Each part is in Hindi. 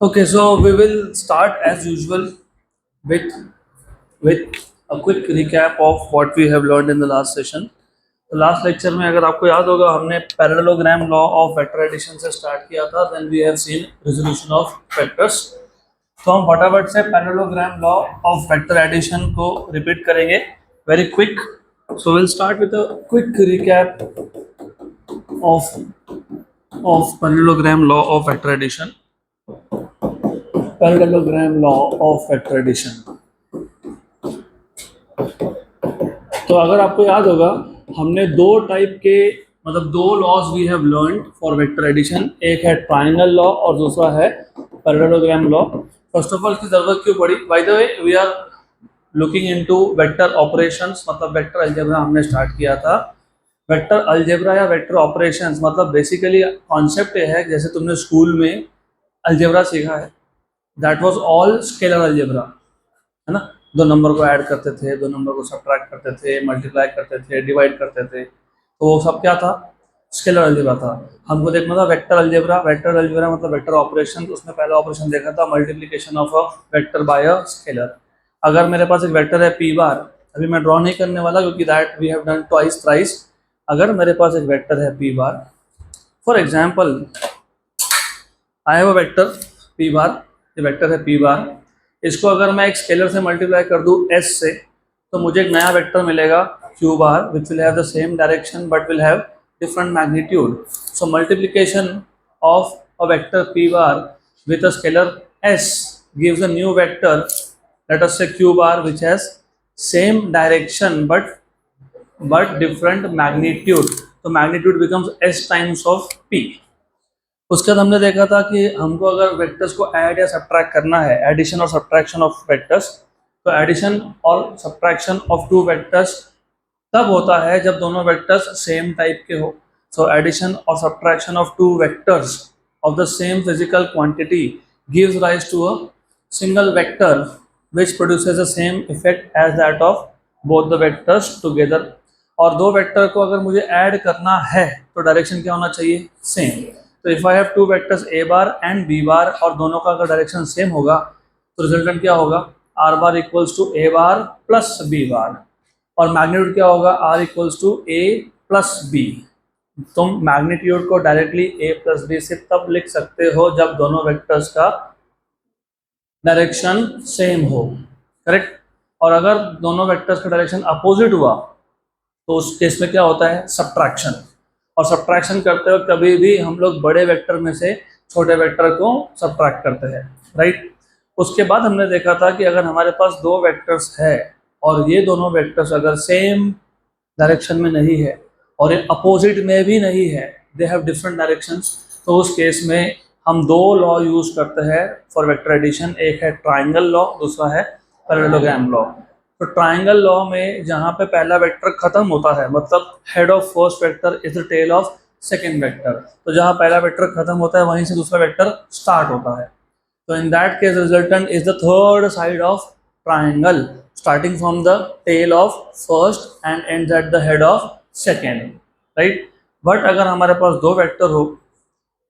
Okay, so we will start as usual with with a quick recap of what we have learned in the last session. तो लास्ट लेक्चर में अगर आपको याद होगा हमने parallelogram law of vector addition से स्टार्ट किया था. Then we have seen resolution of vectors. तो हम फटाफट से parallelogram law of vector addition को रिपीट करेंगे very quick. So will start with a quick recap of parallelogram law of vector addition. Parallelogram law of vector addition. तो अगर आपको याद होगा हमने दो टाइप के मतलब दो laws we have learned for vector addition. एक है ट्रायंगल लॉ और दूसरा है parallelogram law. First of all की जरूरत क्यों पड़ी? By the way we are looking into vector operations मतलब वेक्टर अलजेब्रा हमने स्टार्ट किया था. वेक्टर अलजेब्रा या वेक्टर ऑपरेशंस मतलब बेसिकली कॉन्सेप्ट ये है जैसे तुमने स्कूल में अलजेब्रा सीखा है. That was all scalar algebra, है ना. दो नंबर को ऐड करते थे, दो नंबर को सब्ट्रैक्ट करते थे, मल्टीप्लाई करते थे, डिवाइड करते थे. तो वो सब क्या था? स्केलर अलजेब्रा था. हमको देखना था वेक्टर अलजेब्रा. वेक्टर अलजेब्रा मतलब वेक्टर ऑपरेशन. उसमें पहला ऑपरेशन देखा था multiplication of a vector by a scalar. अगर मेरे पास एक वेक्टर है पी बार, अभी मैं ड्रॉ नहीं करने वाला क्योंकि that we have done twice thrice. अगर मेरे पास एक वेक्टर है P bar, for example I have a vector P bar. ये वेक्टर है पी बार. इसको अगर मैं एक स्केलर से मल्टीप्लाई कर दूं एस से तो मुझे एक नया वेक्टर मिलेगा Q bar which will have the same direction but will have different magnitude. So multiplication of a vector P bar with a scalar S gives a new vector, let us say q bar, which has same direction but different magnitude. तो magnitude becomes s times of p. उसके बाद हमने देखा था कि हमको अगर वेक्टर्स को ऐड या सब्ट्रैक्ट करना है, एडिशन और सब्ट्रैक्शन ऑफ वेक्टर्स, तो एडिशन और सब्ट्रैक्शन ऑफ टू वेक्टर्स तब होता है जब दोनों वेक्टर्स सेम टाइप के हो. सो एडिशन और subtraction of two vectors of the same physical quantity gives rise to a single vector which produces the same effect as that of both the vectors together. और दो वेक्टर को अगर मुझे ऐड करना है तो डायरेक्शन क्या होना चाहिए? सेम. तो if I have two vectors A bar and B bar और दोनों का अगर डायरेक्शन सेम होगा तो रिजल्टेंट क्या होगा? R bar equals to A bar plus B bar. और मैग्नीट्यूड क्या होगा? R equals to A plus B. तुम मैग्नीट्यूड को डायरेक्टली ए प्लस बी से तब लिख सकते हो जब दोनों वेक्टर्स का डायरेक्शन सेम हो. करेक्ट. और अगर दोनों वेक्टर्स का डायरेक्शन अपोजिट हुआ तो उस केस में क्या होता है? सब्ट्रैक्शन. और सब्ट्रैक्शन करते वक्त कभी भी हम लोग बड़े वेक्टर में से छोटे वेक्टर को सब्ट्रैक्ट करते हैं. राइट. उसके बाद हमने देखा था कि अगर हमारे पास दो वेक्टर्स है और ये दोनों वेक्टर्स अगर सेम डायरेक्शन में नहीं है और ये अपोजिट में भी नहीं है, दे हैव डिफरेंट डायरेक्शंस, तो उस केस में हम दो लॉ यूज करते हैं फॉर वेक्टर एडिशन. एक है ट्रायंगल लॉ, दूसरा है पैरेललोग्राम लॉ. तो ट्रायंगल लॉ में जहाँ पे पहला वेक्टर खत्म होता है मतलब head of first vector is the tail of second vector, तो जहाँ पहला वेक्टर खत्म होता है वहीं से दूसरा वेक्टर स्टार्ट होता है. तो in that case resultant is the third side of triangle starting from the tail of first and ends at the head of second. right. but अगर हमारे पास दो वेक्टर हो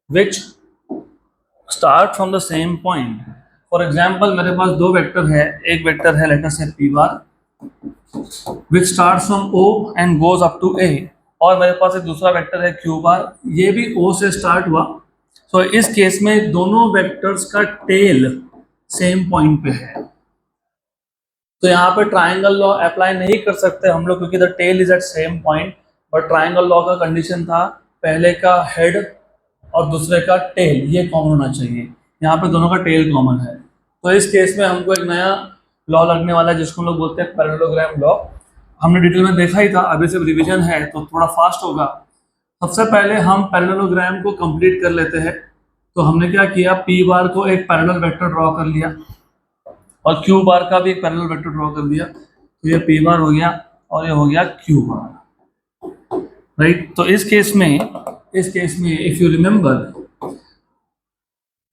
which start from the same point, for example मेरे पास दो वेक्टर है. एक वेक्टर है let us say p bar which starts from o and goes up to a, और मेरे पास एक दूसरा वेक्टर है q bar, ये भी o से स्टार्ट हुआ. so इस केस में दोनों वेक्टर्स का टेल सेम पॉइंट पे है. तो यहाँ पे ट्रायंगल लॉ अप्लाई नहीं कर सकते हम लोग क्योंकि the tail is at same point. But triangle law का कंडीशन था पहले का हेड और दूसरे का टेल ये कॉमन होना चाहिए. यहाँ पे दोनों का टेल कॉमन है. तो इस केस में हमको एक नया लॉ लगने वाला है जिसको हम लोग बोलते हैं पैरेललोग्राम लॉ. हमने डिटेल में देखा ही था, अभी सिर्फ रिविजन है तो थोड़ा फास्ट होगा. सबसे पहले हम पैरेललोग्राम को कंप्लीट कर लेते हैं. तो हमने क्या किया? पी बार को एक पैरेलल वेक्टर ड्रॉ कर लिया और क्यू बार का भी एक पैरेलल वेक्टर ड्रॉ कर दिया. तो ये पी बार हो गया और ये हो गया क्यू बार. राइट. तो इस केस में if you remember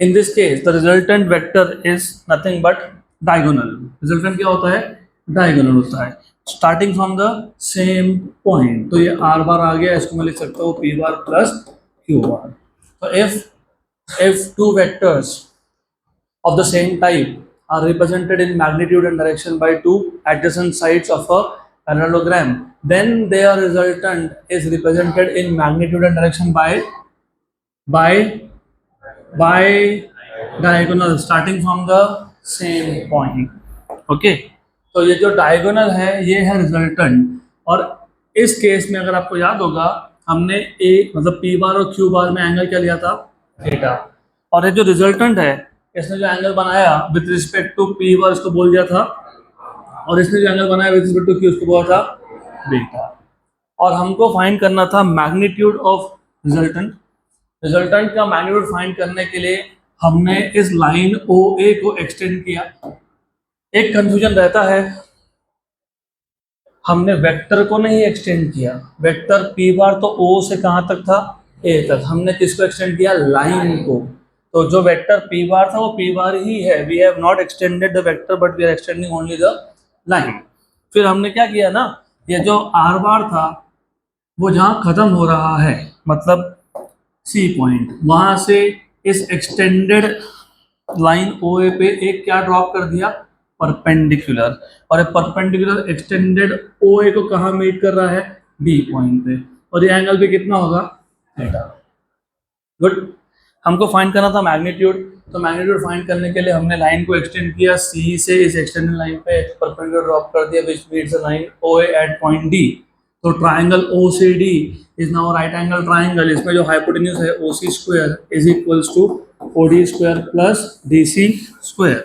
in this case the resultant vector is nothing but diagonal. Resultant क्या होता है? डायगोनल होता है starting from the same point. तो ये आर बार आ गया, इसको मैं लिख सकता हूँ P bar plus Q bar. तो if two vectors of the same type are represented in magnitude and direction by two adjacent sides of a parallelogram, then their resultant is represented in magnitude and direction by diagonal starting from the same point. Okay, तो ये जो डायगोनल है ये है रिजल्टेंट। और इस केस में अगर आपको याद होगा हमने ए मतलब पी बार और क्यू बार में एंगल क्या लिया था, थीटा। और ये जो रिजल्टेंट है इसने जो एंगल बनाया with respect to P bar इसको बोल दिया था, और इसने जो एंगल बनाया विद रिस्पेक्ट टू क्यू उसको बोला था बीटा। और हमको फाइंड करना था मैग्नीट्यूड ऑफ रिजल्टेंट। रिजल्टेंट का मैग्नीट्यूड फाइंड करने के लिए हमने इस लाइन ओ ए को एक्सटेंड किया। एक कंफ्यूजन रहता है, हमने वेक्टर को नहीं एक्सटेंड किया। वेक्टर पी बार तो ओ से कहां तक था, ए तक। हमने किसको एक्सटेंड किया, लाइन को। तो जो वेक्टर पी बार था वो पी बार ही है। We have not extended the vector but we are extending only the line. फिर हमने क्या किया ना, ये जो आर बार था वो जहां खत्म हो रहा है मतलब सी पॉइंट, वहां से इस एक्सटेंडेड लाइन ओ ए पे एक क्या ड्रॉप कर दिया, परपेंडिकुलर। और ये परपेंडिकुलर एक्सटेंडेड ओ ए को कहाँ मीट कर रहा है, बी पॉइंट पे। और ये एंगल भी कितना होगा, थीटा। गुड। हमको फाइंड करना था मैग्नीट्यूड। तो मैग्नीट्यूड फाइंड करने के लिए हमने लाइन को एक्सटेंड किया सी से इस एक्सटेंडेड लाइन पे परपेंडिकुलर ड्रॉप कर दिया which meets the line O A at point D. तो triangle O C D is now right angle triangle. इसमें जो हाइपोटेन्यूज है O C square is equals to O D square plus D C square.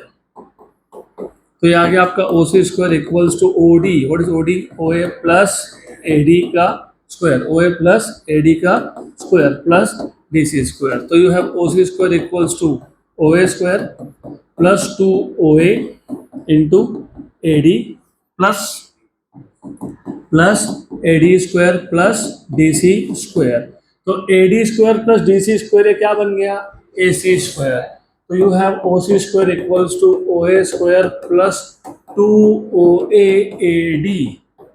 तो ये आ गया आपका O C square equals to O D. What is O D, O A plus A D का square, O A plus A D का square plus D C square. तो you have O C square equals to O A square plus two O A into A D plus A D square plus D C square. तो A D square plus D C square ये क्या बन गया, ए सी स्क्वायर। तो you have O C square equals to O A square plus two O A D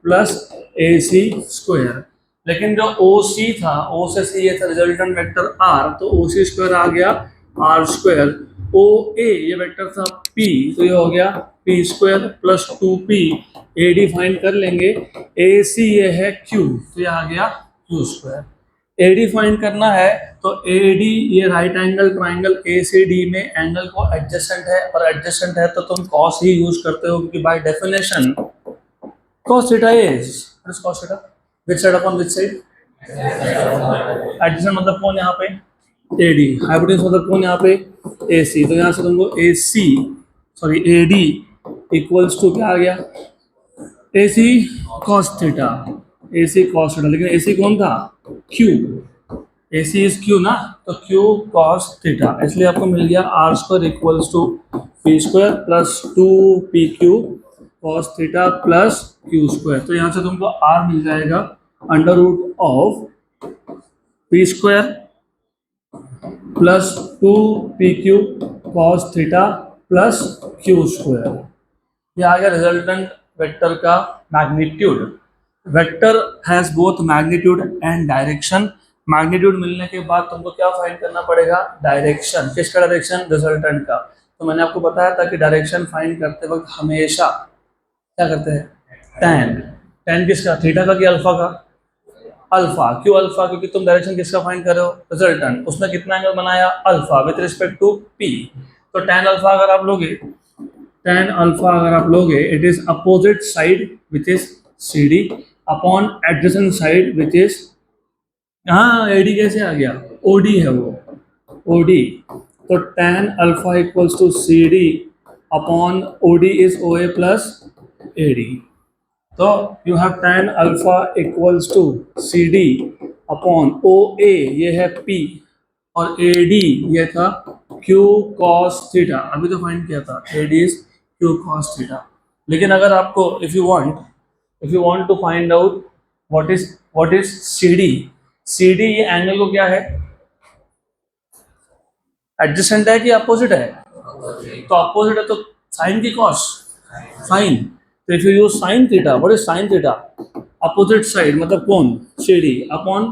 plus A C square. लेकिन जो ओ सी था, ओ से सी ये था रिजल्टेंट वेक्टर आर, तो ओ सी स्क्वायर आ गया आर स्क्वायर। ओ ए ये वेक्टर था पी, तो ये हो गया P square plus two P. ए डी फाइंड कर लेंगे, ए सी ये है क्यू, तो ये आ गया Q square. A D find करना है तो ए डी ये right angle triangle A C D में एंगल को एडजेसेंट है, और एडजेसेंट है तो तुम कॉस ही यूज करते हो क्योंकि by definition cos theta is, what is cos theta, which side upon which side, adjacent मतलब कौन यहाँ पे, ए डी। हाइपोटेन्यूज मतलब कौन यहाँ पे, ए सी। तो यहाँ से तुमको A C sorry A D equals to क्या आ गया, A C cos theta, A C cos theta. लेकिन ए सी कौन था, Q, A C is Q ना, तो क्यू कॉस थीटा। इसलिए आपको मिल गया R square equals to P square plus two P Q cos theta plus Q square. तो यहाँ से तुमको आर मिल जाएगा under root of P square plus two P Q cos theta plus Q square. ये आ गया रिजल्टेंट वेक्टर का magnitude. Vector has both magnitude and direction. Magnitude मिलने के बाद तुमको क्या फाइंड करना पड़ेगा, डायरेक्शन। किसका डायरेक्शन, रिजल्टेंट का। तो मैंने आपको बताया था कि डायरेक्शन फाइंड करते वक्त हमेशा क्या करते हैं, टैन। टैन किसका, थीटा का कि अल्फा का, अल्फा। क्यों अल्फा, क्योंकि तुम डायरेक्शन किसका फाइंड कर रहे हो, रिजल्टेंट। उसने कितना एंगल बनाया, alpha with respect to P. तो टैन अल्फा अगर आप लोगे, टैन अल्फा अगर आप लोगे, it is opposite side which is C D upon adjacent side which is, हाँ ए डी कैसे आ गया, ओ डी है वो, ओ डी। तो tan alpha equals to C D upon O D is O A plus A D. तो you have tan alpha equals to C D upon O A ये है पी और ए डी ये था क्यू कॉस थीटा। अभी तो फाइंड किया था, A D is Q cos theta. लेकिन अगर आपको if you want to find out what is C D, C D ये एंगल को क्या है, एडजेसेंट है कि अपोजिट है, तो अपोजिट है तो साइन की कॉस, साइन। तो if you use sine theta, what is sine theta, opposite side मतलब कौन, C D upon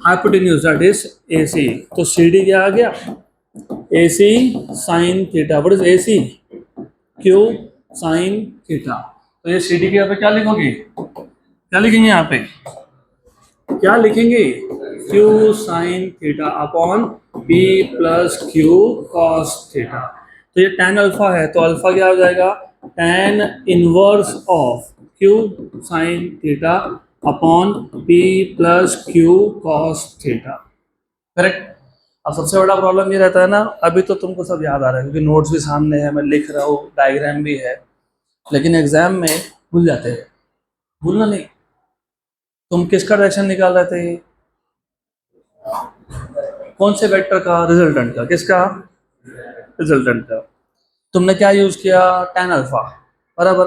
hypotenuse that is A C. तो सी डी क्या आ गया, AC sin theta, what is AC? Q sin theta. तो ये CD के यहाँ पे क्या लिखोगे, क्या लिखेंगे यहाँ पे, क्या लिखेंगे, Q sin theta upon P plus Q cos theta. तो ये tan अल्फा है, तो अल्फा क्या हो जाएगा, tan inverse of Q sin theta upon P plus Q cos theta. Correct. अब सबसे बड़ा प्रॉब्लम ये रहता है ना, अभी तो तुमको सब याद आ रहा है क्योंकि नोट्स भी सामने है, मैं लिख रहा हूँ, डायग्राम भी है, लेकिन एग्जाम में भूल जाते हैं। भूलना नहीं, तुम किसका डायरेक्शन निकाल रहे थे, कौन से वेक्टर का, रिजल्टेंट का, किसका, रिजल्टेंट का। तुमने क्या यूज किया, tan अल्फा, बराबर।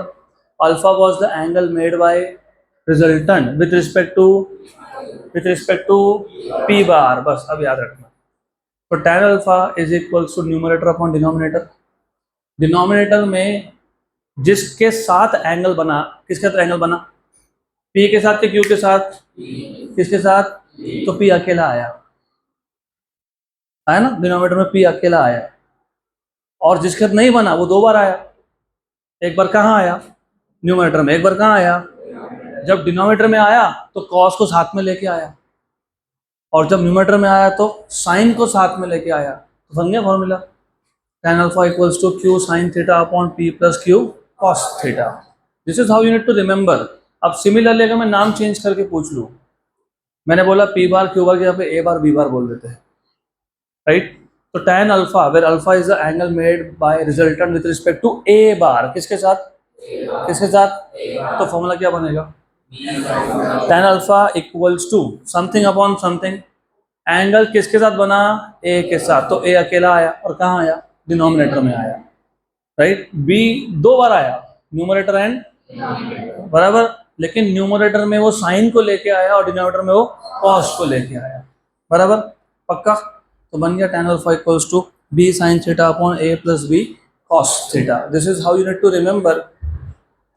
Alpha was the angle made by resultant with respect to p bar, बस अब याद रखना। तो tan alpha is equals to numerator upon denominator. Denominator में जिसके साथ एंगल बना, किसके साथ एंगल बना, p के साथ के q के साथ, किसके साथ, तो p अकेला आया ना, डिनोमिनेटर में p अकेला आया। और जिसके साथ नहीं बना वो दो बार आया, एक बार कहाँ आया, न्यूमरेटर में, एक बार कहाँ आया, जब डिनोमिनेटर में आया तो कॉस को साथ में लेके आया, और जब न्यूमरेटर में आया तो साइन को साथ में लेके आया। तो बन गया formula, tan alpha equals to q sin theta upon p plus q cos theta. This is how you need to remember. अब सिमिलरली अगर मैं नाम चेंज करके पूछ लूँ, मैंने बोला p बार q बार के यहाँ पे a बार b बार बोल देते हैं, राइट। तो tan alpha where alpha is the angle made by resultant with respect to a bar, किसके साथ, किसके साथ, तो फॉर्मूला क्या बनेगा, tan alpha equals to something upon something, angle किसके साथ बना, a के साथ, तो a अकेला आया और कहाँ आया, डिनोमिनेटर में आया, राइट। b दो बार आया, न्यूमरेटर एंड, बराबर, लेकिन न्यूमरेटर में वो साइन को लेके आया और डिनोमिनेटर में वो कॉस को लेके आया, बराबर, पक्का। तो बन गया tan alpha equals to b sin theta upon a plus b cos theta. This is how you need to remember.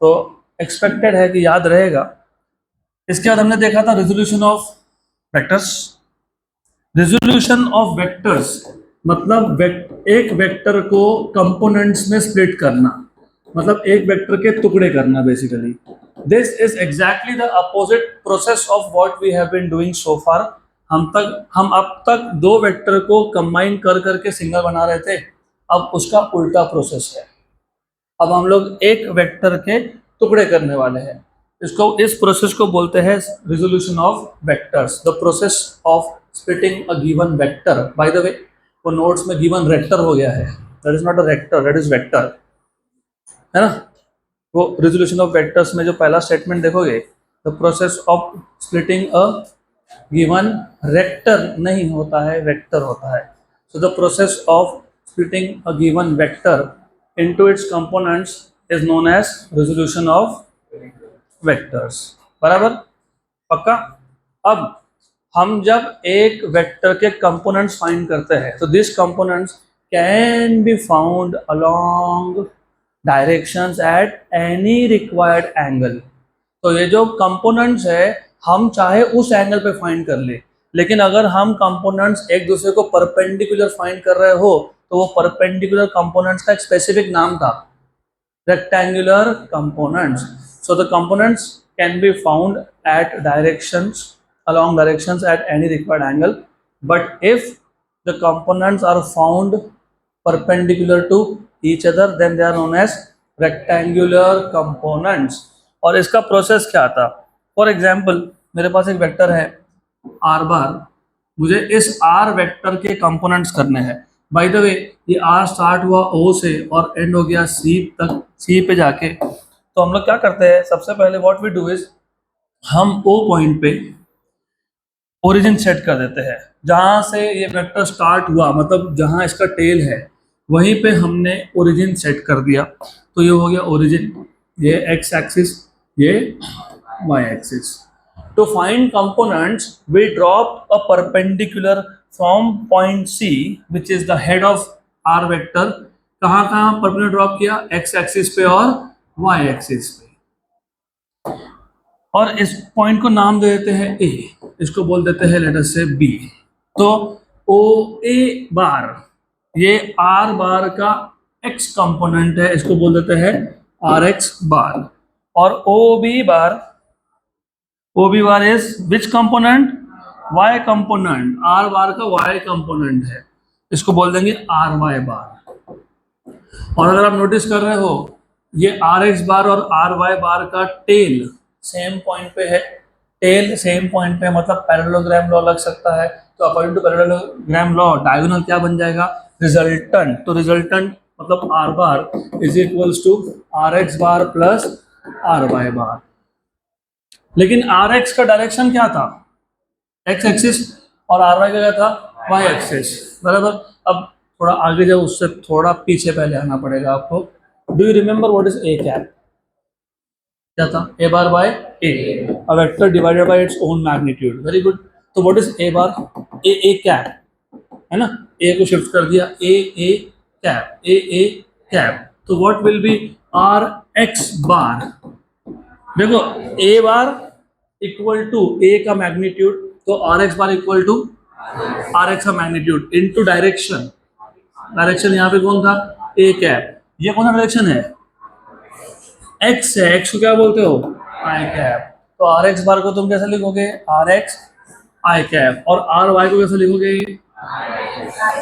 तो एक्सपेक्टेड है कि याद रहेगा। इसके बाद हमने देखा था resolution of vectors. Resolution of vectors मतलब एक वेक्टर को कंपोनेंट्स में स्प्लिट करना, मतलब एक वेक्टर के टुकड़े करना basically. This is exactly the opposite process of what we have been doing so far. हम अब तक दो वेक्टर को कंबाइन कर करके सिंगल बना रहे थे, अब उसका उल्टा प्रोसेस है। अब हम लोग एक वेक्टर के टुकड़े करने वाले हैं। इस प्रोसेस को बोलते हैं resolution of vectors, the process of splitting a given vector. By the way वो नोट्स में गिवन रेक्टर हो गया है, that is not a rector, that is vector, है ना। वो रिजोल्यूशन ऑफ वेक्टर्स में जो पहला स्टेटमेंट देखोगे, the process of splitting a given rector नहीं होता है, वेक्टर होता है। So the process of splitting a given vector into its components is known as resolution of vectors, बराबर, पक्का। अब हम जब एक वेक्टर के कंपोनेंट्स फाइंड करते हैं तो this components can be found along directions at any required angle. तो ये जो कंपोनेंट्स है हम चाहे उस एंगल पे फाइंड कर ले, लेकिन अगर हम कंपोनेंट्स एक दूसरे को परपेंडिकुलर फाइंड कर रहे हो तो वो परपेंडिकुलर कंपोनेंट्स का एक स्पेसिफिक नाम था, rectangular components. So the components can be found at directions along directions at any required angle, but if the components are found perpendicular to each other then they are known as rectangular components। और इसका प्रोसेस क्या था, फॉर एग्जाम्पल मेरे पास एक वेक्टर है r बार, मुझे इस r वेक्टर के कंपोनेंट्स करने हैं। बाय द वे ये r स्टार्ट हुआ o से और एंड हो गया c तक, c पे जाके। तो हम लोग क्या करते हैं, सबसे पहले व्हाट वी डू इज हम o पॉइंट पे ओरिजिन सेट कर देते हैं, जहाँ से ये वेक्टर स्टार्ट हुआ, मतलब जहाँ इसका टेल है वहीं पे हमने ओरिजिन सेट कर दिया। तो ये हो गया ओरिजिन, ये एक्स एक्सिस, ये Y axis. To find components we drop a perpendicular from point C which is the head of R vector. कहाँ कहाँ परपेंडिकुलर ड्रॉप किया, एक्स एक्सिस पे और वाई एक्सिस पे। और इस पॉइंट को नाम दे देते हैं ए, इसको बोल देते हैं लेटर से बी। तो ओ ए बार ये आर बार का एक्स कंपोनेंट है, इसको बोल देते हैं आर एक्स बार। और O B bar is which component, Y component, R bar का वाई कंपोनेंट है, इसको बोल देंगे आर वाई बार। और अगर आप नोटिस कर रहे हो ये आर एक्स बार और आर वाई बार का टेल सेम पॉइंट पे है, टेल सेम पॉइंट पे मतलब पैरेललोग्राम लॉ लग सकता है। तो according to parallelogram law diagonal क्या बन जाएगा, रिजल्टेंट। तो रिजल्टेंट मतलब R bar is equals to R X bar plus R Y bar. लेकिन आर एक्स का डायरेक्शन क्या था, एक्स एक्सिस, और आर वाई का क्या था, वाई एक्सिस, बराबर। अब थोड़ा आगे जाओ, उससे थोड़ा पीछे पहले आना पड़ेगा आपको। Do you remember what is A cap, क्या था, A bar by A, a vector divided by its own magnitude. Very good. तो what is A bar, A cap है ना, ए को शिफ्ट कर दिया, ए कैप, ए कैप। तो what will be R X bar, देखो A bar equal to A का मैग्नीट्यूड, तो R X bar equal to R X का मैग्नीट्यूड इनटू डायरेक्शन। डायरेक्शन यहाँ पे कौन था, ए कैप, ये कौन सा डायरेक्शन है, एक्स है, एक्स को क्या बोलते हो, आई कैप। तो आर एक्स बार को तुम कैसे लिखोगे, आर एक्स आई कैप, और आर वाई को कैसे लिखोगे,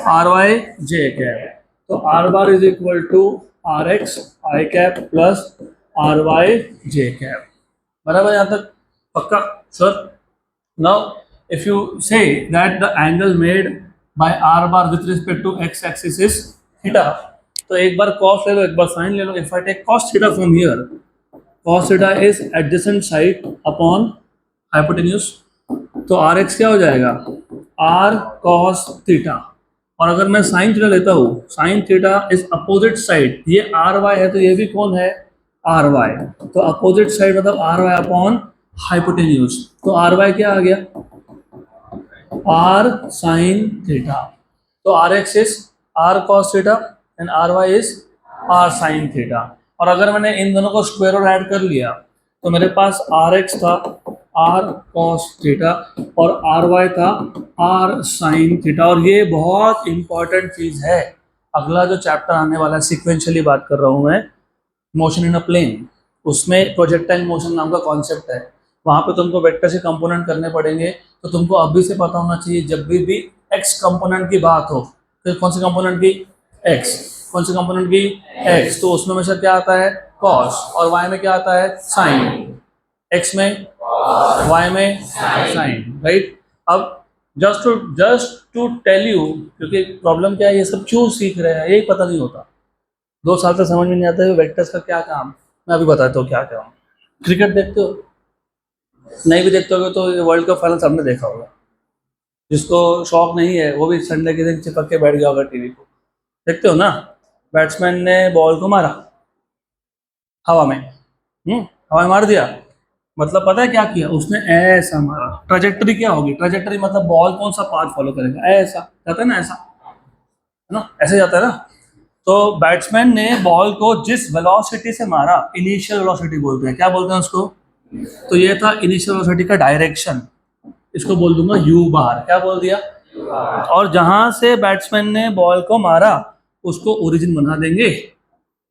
आर वाई जे कैप। तो R bar is equal to R X I cap plus R Y J cap, बराबर यहाँ तक पक्का sir. Now if you say that the angle made by R bar with respect to X axis is theta, तो एक बार cos ले लो, एक बार sin ले लो। If I take cos theta from here, cos theta is adjacent side upon hypotenuse, तो आर एक्स क्या हो जाएगा, आर cos थीटा। और अगर मैं sin थीटा लेता हूँ, sin theta is opposite side, ये आर वाई है तो ये भी कौन है, आर वाई। तो अपोजिट साइड मतलब आर वाई अपॉन हाइपोटेन्यूज, तो आर वाई क्या आ गया, आर साइन थीटा। तो R X is R cos theta and R Y is R sine theta. और अगर मैंने इन दोनों को स्क्वायर और ऐड कर लिया तो मेरे पास आर एक्स था आर कॉस थीटा और आर वाई था आर साइन थीटा। और ये बहुत इंपॉर्टेंट चीज है, अगला जो चैप्टर आने वाला है, सिक्वेंशियली बात कर रहा हूँ मैं, मोशन इन अ प्लेन, उसमें प्रोजेक्टाइल मोशन नाम का कॉन्सेप्ट है। वहाँ पे तुमको वेक्टर से कंपोनेंट करने पड़ेंगे, तो तुमको अभी से पता होना चाहिए जब भी एक्स कंपोनेंट की बात हो, फिर कौन से कंपोनेंट की, एक्स, कौन से कंपोनेंट की, एक्स, तो उसमें हमेशा क्या आता है, कॉस, और वाई में क्या आता है, साइन, एक्स में, वाई में साइन, राइट। अब जस्ट टू टेल यू, क्योंकि प्रॉब्लम क्या है, ये सब क्यों सीख रहे हैं यही पता नहीं होता, 2 साल तक समझ में नहीं आता है वेक्टर्स का क्या काम। मैं अभी बताता हूँ क्या काम। क्रिकेट देखते हो, नहीं भी देखते होगे तो वर्ल्ड कप फाइनल सबने देखा होगा, जिसको शौक नहीं है वो भी संडे के दिन चिपक के बैठ गया होगा टीवी को, देखते हो ना। बैट्समैन ने बॉल को मारा हवा में, हवा में मार दिया, मतलब पता है क्या किया उसने, ऐसा मारा। ट्रेजेक्टरी क्या होगी, ट्रेजेक्टरी मतलब बॉल कौन सा पाथ फॉलो करेगा, ऐसा जाता है ना, ऐसा है ना, ऐसे जाता है ना। तो बैट्समैन ने बॉल को जिस वेलोसिटी से मारा, इनिशियल वेलोसिटी बोलते हैं, क्या बोलते हैं उसको, तो ये था इनिशियल वेलोसिटी का डायरेक्शन, इसको बोल दूंगा यू बार, क्या बोल दिया, और जहां से बैट्समैन ने बॉल को मारा उसको ओरिजिन बना देंगे,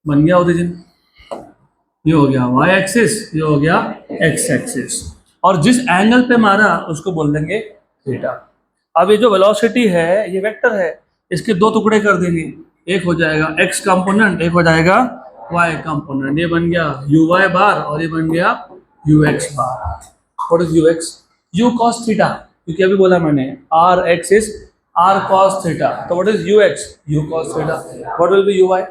बन गया ओरिजिन, ये हो गया वाई एक्सिस, ये हो गया एक्स एक्सिस, और जिस एंगल पे मारा उसको बोल देंगे थीटा। अब ये जो वेलोसिटी है ये वेक्टर है, इसके 2 टुकड़े कर देंगे, एक हो जाएगा एक्स कंपोनेंट, एक हो जाएगा वाई कंपोनेंट, ये बन गया यू वाई बार और ये बन गया U X bar. What is U X, U cos theta, क्योंकि अभी बोला मैंने R X is R cos theta, तो what is U X, U cos theta. What will be U Y,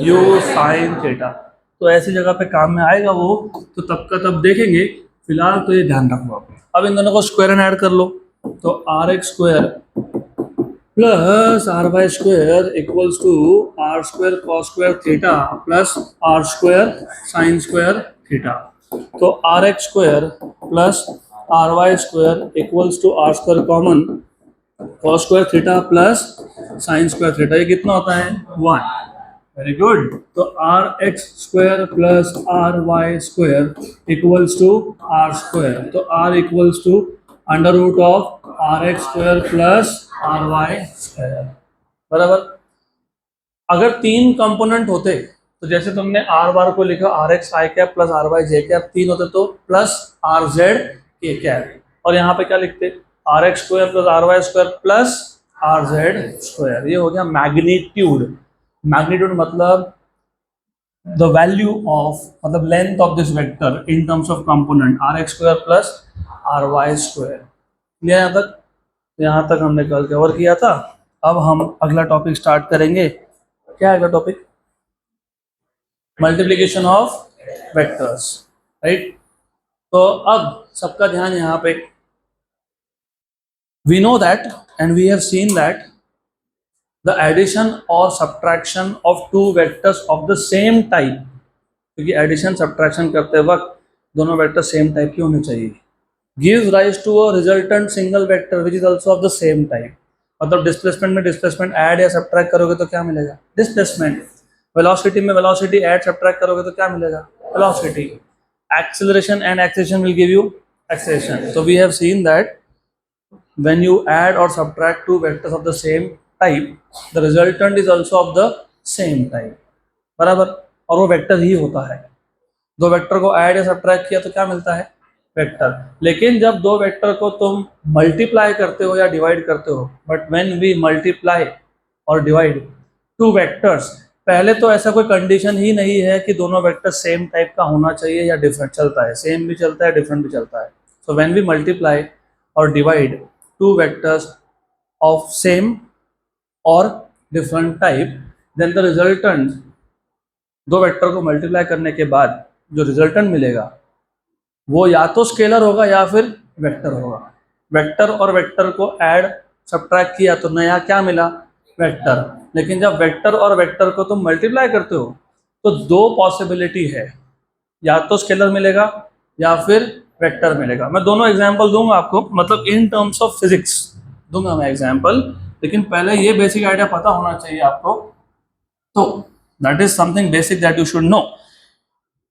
U sine theta. तो ऐसी जगह पे काम में आएगा वो, तो तब का तब देखेंगे, फिलहाल तो ये ध्यान रखो आप। अब इन दोनों को स्क्वायर एंड ऐड कर लो, तो R X square plus R Y square equals to R square cos square theta plus R square sine square theta. तो R X square plus R Y square equals to R square common cos square theta plus sine square theta, ये कितना होता है 1। Very good. तो R X square plus R Y square equals to R square, तो R equals to under root of are X square plus R Y square, बराबर। अगर 3 कंपोनेंट होते तो जैसे तुमने आर बार को लिखा आर एक्स आई कैप प्लस आर वाई जे कैप, 3 होते तो प्लस आर जेड के कैप, और यहाँ पे क्या लिखते R X square plus R Y square plus R Z square. ये हो गया मैग्नीट्यूड। मैग्नीट्यूड मतलब the value of मतलब length of this vector in terms of component r x square plus r y square। यहाँ तक हमने कल कवर किया था। अब हम अगला टॉपिक स्टार्ट करेंगे। क्या है अगला topic? Multiplication of vectors, right. तो अब सबका ध्यान यहाँ पे, we know that and we have seen that the addition or subtraction of two vectors of the same type, क्योंकि एडिशन सब्ट्रैक्शन करते वक्त दोनों वेक्टर सेम टाइप के होने चाहिए, gives rise to a resultant single vector which is also of the same type। मतलब डिस्प्लेसमेंट में डिस्प्लेसमेंट ऐड या सब्ट्रैक्ट करोगे तो क्या मिलेगा? डिस्प्लेसमेंट। वेलोसिटी में वेलोसिटी ऐड सब्ट्रैक्ट करोगे तो क्या मिलेगा? Velocity. Acceleration and acceleration will give you acceleration. So we have seen that when you add or subtract two vectors of the same type, the resultant is also of the same type, बराबर। और वो वेक्टर ही होता है। दो वेक्टर को ऐड या सब्ट्रैक्ट किया तो क्या मिलता है? वेक्टर। लेकिन जब दो वेक्टर को तुम मल्टीप्लाई करते हो या डिवाइड करते हो, बट व्हेन वी मल्टीप्लाई और डिवाइड टू वेक्टर्स, पहले तो ऐसा कोई कंडीशन ही नहीं है कि दोनों वेक्टर सेम टाइप का होना चाहिए या डिफरेंट। चलता है, सेम भी चलता है, डिफरेंट भी चलता है। सो व्हेन वी मल्टीप्लाई और divide two vectors of same or different type, then the resultant, दो वेक्टर को मल्टीप्लाई करने के बाद जो रिजल्टेंट मिलेगा वो या तो स्केलर होगा या फिर वेक्टर होगा। वेक्टर और वेक्टर को ऐड सब्ट्रैक्ट किया तो नया क्या मिला? वेक्टर। लेकिन जब वेक्टर और वेक्टर को तुम मल्टीप्लाई करते हो तो दो पॉसिबिलिटी है, या तो स्केलर मिलेगा या फिर वेक्टर मिलेगा। मैं दोनों एग्जांपल दूंगा आपको, मतलब इन टर्म्स ऑफ फिजिक्स दूंगा मैं एग्जांपल, लेकिन पहले ये बेसिक आइडिया पता होना चाहिए आपको। तो that is something basic that you should know.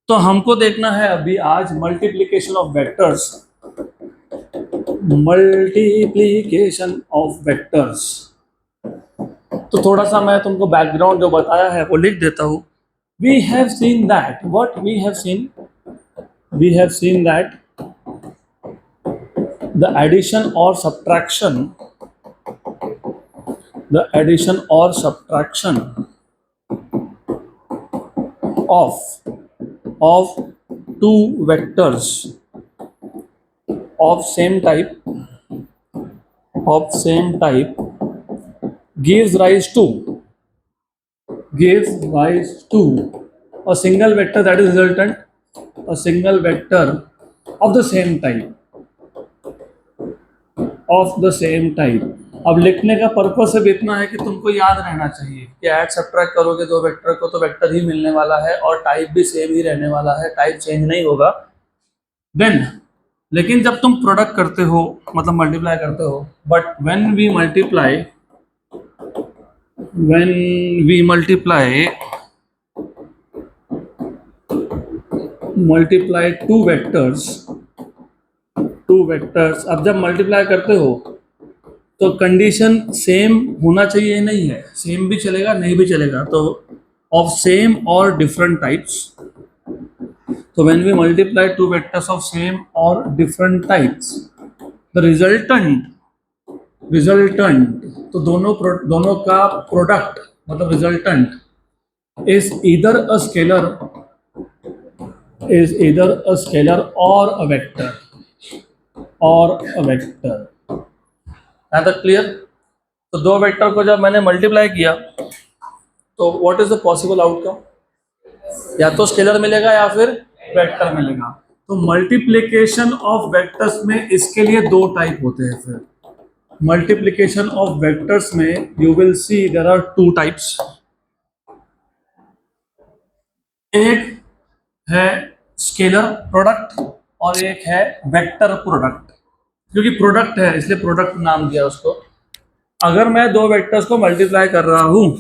तो हमको देखना है अभी आज multiplication of vectors. Multiplication of vectors, तो थोड़ा सा मैं तुमको बैकग्राउंड जो बताया है वो लिख देता हूँ। We have seen that, what we have seen, we have seen that the addition or subtraction of two vectors of same type gives rise to a single vector that is resultant, a single vector of the same type। अब लिखने का पर्पस सिर्फ इतना है कि तुमको याद रहना चाहिए कि ऐड सब्ट्रैक्ट करोगे दो वेक्टर को तो वेक्टर ही मिलने वाला है और टाइप भी सेम ही रहने वाला है, टाइप चेंज नहीं होगा। देन लेकिन जब तुम प्रोडक्ट करते हो मतलब मल्टीप्लाई करते हो, but when we multiply two vectors, अब जब मल्टीप्लाई करते हो तो कंडीशन सेम होना चाहिए, नहीं है, सेम भी चलेगा नहीं भी चलेगा, तो ऑफ सेम और डिफरेंट टाइप्स। तो when we multiply two vectors of same और डिफरेंट टाइप्स, द रिजल्टेंट तो दोनों का प्रोडक्ट मतलब resultant is either a scalar और अ वेक्टर यहाँ तक क्लियर? तो दो वेक्टर को जब मैंने मल्टीप्लाई किया तो what is the possible outcome? या तो स्केलर मिलेगा या फिर वेक्टर मिलेगा। तो मल्टीप्लिकेशन ऑफ वेक्टर्स में इसके लिए दो टाइप होते हैं। फिर मल्टीप्लिकेशन ऑफ वेक्टर्स में you will see there are two types. एक है स्केलर प्रोडक्ट और एक है वेक्टर प्रोडक्ट। क्योंकि प्रोडक्ट है इसलिए प्रोडक्ट नाम दिया उसको। अगर मैं दो वेक्टर्स को मल्टीप्लाई कर रहा हूं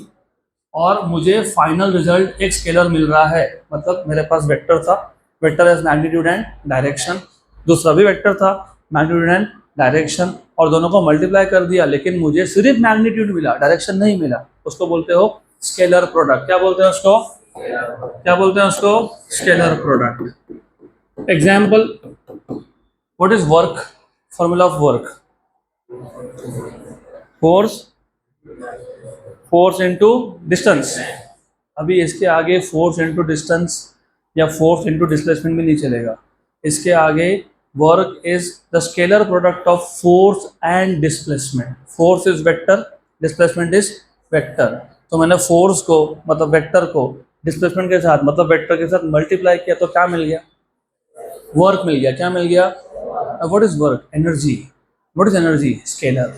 और मुझे फाइनल रिजल्ट एक स्केलर मिल रहा है, मतलब मेरे पास वेक्टर था, vector as magnitude and direction, दूसरा भी वेक्टर था मैग्नीट्यूड एंड डायरेक्शन, और दोनों को मल्टीप्लाई कर दिया लेकिन मुझे सिर्फ मैग्नीट्यूड मिला, डायरेक्शन नहीं मिला, उसको बोलते हो स्केलर प्रोडक्ट। क्या बोलते हैं उसको? क्या बोलते हैं उसको? Scalar product. Example, what is work? Formula of work, force, force into distance. अभी इसके आगे फोर्स इनटू डिस्टेंस या फोर्स इनटू डिस्प्लेसमेंट भी नहीं चलेगा। इसके आगे work is the scalar product of force and displacement. Force is vector, displacement is vector. तो मैंने फोर्स को मतलब वेक्टर को डिस्प्लेसमेंट के साथ मतलब वेक्टर के साथ मल्टीप्लाई किया तो क्या मिल गया? वर्क मिल गया। क्या मिल गया? What is work? Energy. What is energy? Scalar.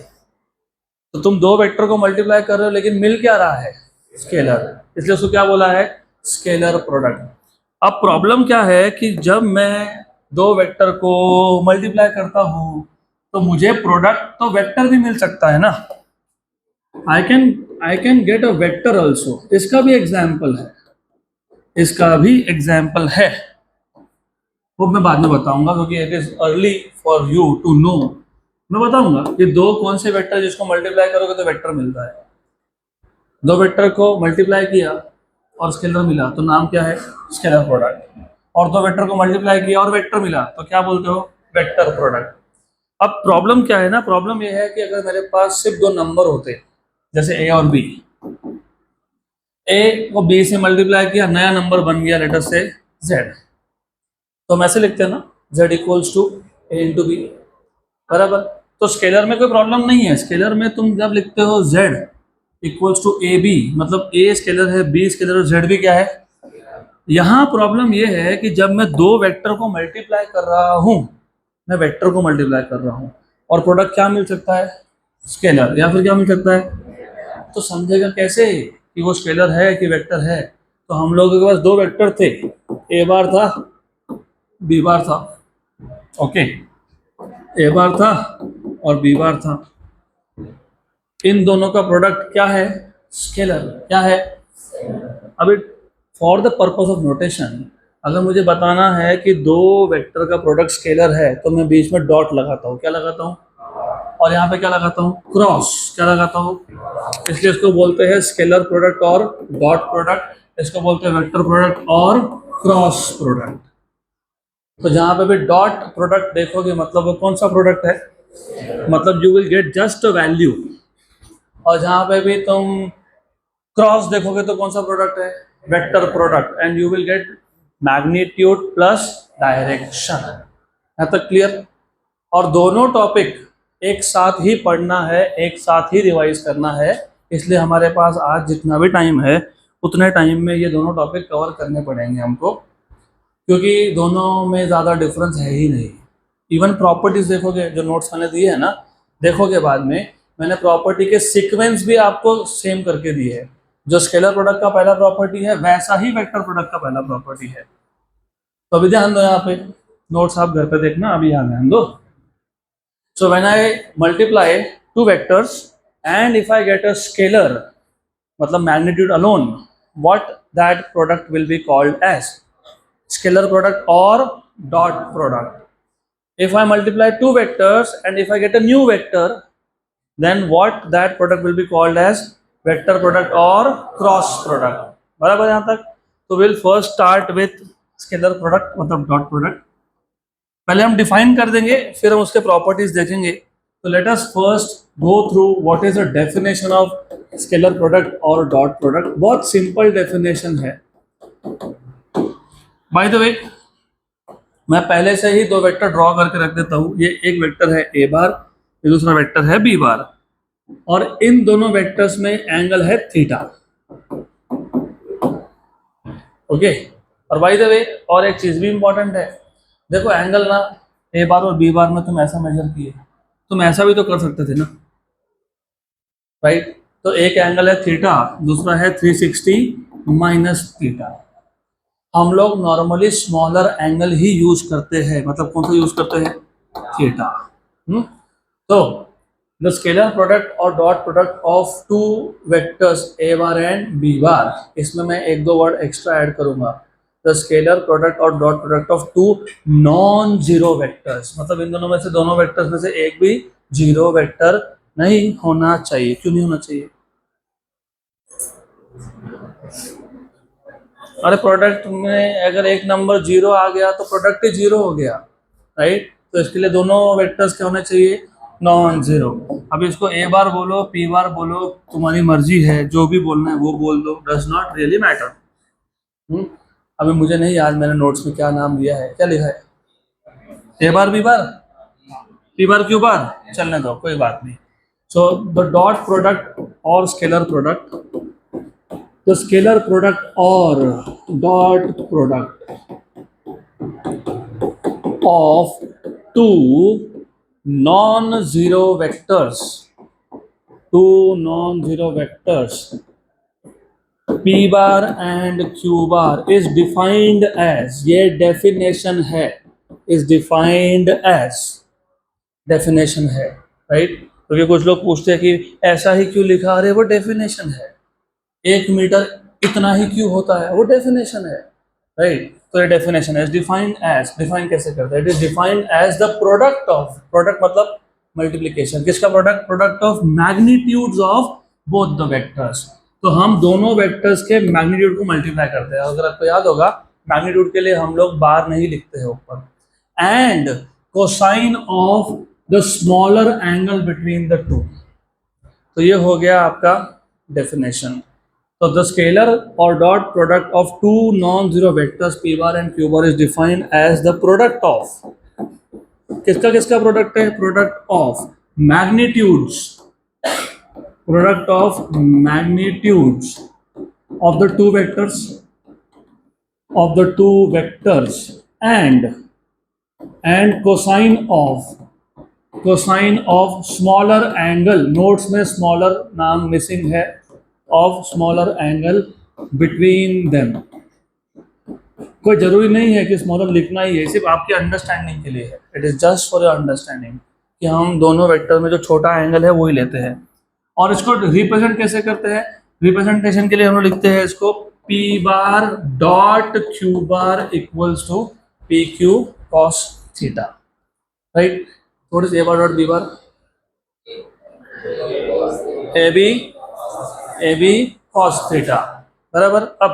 तो तुम दो वेक्टर को मल्टीप्लाई कर रहे हो लेकिन मिल क्या रहा है? स्केलर। इसलिए उसको क्या बोला है? Scalar product. अब प्रॉब्लम क्या है कि जब मैं दो वेक्टर को मल्टीप्लाई करता हूं तो मुझे प्रोडक्ट तो वेक्टर भी मिल सकता है ना। I can get a vector also. इसका भी एग्जाम्पल है, इसका भी एग्जाम्पल है, वो मैं बाद में बताऊंगा क्योंकि it is early for you to know. मैं बताऊंगा कि दो कौन से वेक्टर जिसको मल्टीप्लाई करोगे तो वेक्टर मिलता है। दो वेक्टर को मल्टीप्लाई किया और स्केलर मिला तो नाम क्या है? Scalar product. और दो वेक्टर को मल्टीप्लाई किया और वेक्टर मिला तो क्या बोलते हो? Vector product. अब प्रॉब्लम क्या है ना, प्रॉब्लम यह है कि अगर मेरे पास सिर्फ दो नंबर होते जैसे ए और बी, ए को बी से मल्टीप्लाई किया, नया नंबर बन गया लेटर से जेड, तो हम ऐसे लिखते हैं ना, Z equals to A into B, बराबर। तो स्केलर में कोई प्रॉब्लम नहीं है। स्केलर में तुम जब लिखते हो z equals to a b, मतलब ए स्केलर है, बी स्केलर है, जेड भी क्या है? यहाँ प्रॉब्लम ये है कि जब मैं दो वेक्टर को मल्टीप्लाई कर रहा हूँ, मैं वेक्टर को मल्टीप्लाई कर रहा हूँ और प्रोडक्ट क्या मिल सकता है? स्केलर। या फिर क्या मिल सकता है? तो समझेगा कैसे कि वो स्केलर है कि वेक्टर है? तो हम लोगों के पास दो वेक्टर थे, ए बार था, बी बार था। ओके, ए बार था और बी बार था। इन दोनों का प्रोडक्ट क्या है? स्केलर। क्या है? अभी for the purpose of notation, अगर मुझे बताना है कि दो वेक्टर का प्रोडक्ट स्केलर है तो मैं बीच में डॉट लगाता हूँ। क्या लगाता हूँ? और यहाँ पे क्या लगाता हूँ? क्रॉस। क्या लगाता हूँ? इसलिए इसको बोलते हैं स्केलर प्रोडक्ट और डॉट प्रोडक्ट। इसको बोलते हैं वेक्टर प्रोडक्ट और क्रॉस प्रोडक्ट। तो जहाँ पे भी डॉट प्रोडक्ट देखोगे मतलब वो कौन सा प्रोडक्ट है? मतलब you will get just value. और जहाँ पे भी तुम क्रॉस देखोगे तो कौन सा प्रोडक्ट है? Vector product. And you will get magnitude plus direction. यहाँ तक क्लियर? और दोनों टॉपिक एक साथ ही पढ़ना है, एक साथ ही रिवाइज करना है। इसलिए हमारे पास आज जितना भी टाइम है उतने टाइम में ये दोनों टॉपिक कवर करने पड़ेंगे हमको, क्योंकि दोनों में ज़्यादा डिफरेंस है ही नहीं। इवन प्रॉपर्टीज देखोगे जो नोट्स मैंने दिए है ना, देखोगे बाद में मैंने प्रॉपर्टी के सीक्वेंस भी आपको सेम करके दिए है। जो स्केलर प्रोडक्ट का पहला प्रॉपर्टी है वैसा ही वेक्टर प्रोडक्ट का पहला प्रॉपर्टी है। तो अभी ध्यान दो, यहाँ पे नोट्स आप घर पे देखना, अभी यहाँ ध्यान दो। So when I multiply two vectors and if I get a scalar मतलब magnitude alone, what that product will be called as? Scalar product or dot product. If I multiply two vectors and if I get a new vector, then what that product will be called as? Vector product or cross product. बराबर यहाँ तक? तो we'll first start with scalar product मतलब dot product। पहले हम define कर देंगे, फिर हम उसके properties देखेंगे। तो let us first go through what is the definition of scalar product or dot product। बहुत simple definition है। By the way, मैं पहले से ही दो वेक्टर ड्रॉ करके रख देता हूँ। ये एक वेक्टर है ए बार, ये दूसरा वेक्टर है बी बार, और इन दोनों वेक्टर्स में एंगल है थीटा। ओके, और बाय द वे और एक चीज भी इंपॉर्टेंट है। देखो एंगल ना ए बार और बी बार में तुम ऐसा मेजर किए, तुम ऐसा भी तो कर सकते थे ना, राइट? तो एक एंगल है थीटा, दूसरा है 360 माइनस थीटा। हम लोग नॉर्मली स्मॉलर एंगल ही यूज करते हैं, मतलब कौन सा यूज करते हैं? थीटा। तो द स्केलर प्रोडक्ट और dot product of two vectors A bar and B bar, इसमें मैं एक दो वर्ड एक्स्ट्रा ऐड करूंगा। द स्केलर प्रोडक्ट और dot product of two non zero vectors, मतलब इन दोनों में से दोनों वेक्टर्स में से एक भी जीरो वेक्टर नहीं होना चाहिए। क्यों नहीं होना चाहिए? अरे प्रोडक्ट में अगर एक नंबर जीरो आ गया तो प्रोडक्ट ही जीरो हो गया, राइट। तो इसके लिए दोनों वेक्टर्स क्या होने चाहिए, नॉन जीरो। अब इसको ए बार बोलो पी बार बोलो, तुम्हारी मर्जी है, जो भी बोलना है वो बोल दो, डज नॉट रियली मैटर। अभी मुझे नहीं याद मैंने नोट्स में क्या नाम दिया है, क्या लिखा है, A bar B bar P bar Q bar, चलने दो कोई बात नहीं। सो द डॉट प्रोडक्ट और scalar product, the scalar product or dot product of two non-zero vectors, p bar and q bar is defined as, ये definition है, is defined as, definition है, right। तो ये कुछ लोग पूछते हैं कि ऐसा ही क्यों लिखा, अरे वो डेफिनेशन है, 1 मीटर इतना ही क्यों होता है, वो डेफिनेशन है, राइट। तो ये डेफिनेशन है, डिफाइंड एज, डिफाइन कैसे करते हैं, it is defined as the product of, product मतलब मल्टीप्लिकेशन, किसका product, product of magnitudes of both the vectors. तो हम दोनों वेक्टर्स के मैग्नीट्यूड को मल्टीप्लाई करते हैं, अगर आपको याद होगा मैग्नीट्यूड के लिए हम लोग बार नहीं लिखते हैं ऊपर, and cosine of the smaller angle between the two. तो ये हो गया आपका definition. So the scalar or dot product of two non-zero vectors p bar and q bar is defined as the product of, किसका प्रोडक्ट है, product of magnitudes, product of magnitudes of the two vectors, and cosine of smaller angle, notes में स्मॉलर नाम मिसिंग है, of smaller angle between them। कोई जरूरी नहीं है कि स्मॉलर लिखना ही है, सिर्फ आपके अंडरस्टैंडिंग के लिए है, it is just for your understanding कि हम दोनों वेक्टर में जो छोटा एंगल है वो ही लेते हैं। और इसको रिप्रेजेंट कैसे करते हैं, रिप्रेजेंटेशन के लिए हम लोग लिखते हैं इसको p bar dot q bar equals to P Q cos theta, right. थोड़ी सी a bar dot b bar A B cos theta, बराबर। अब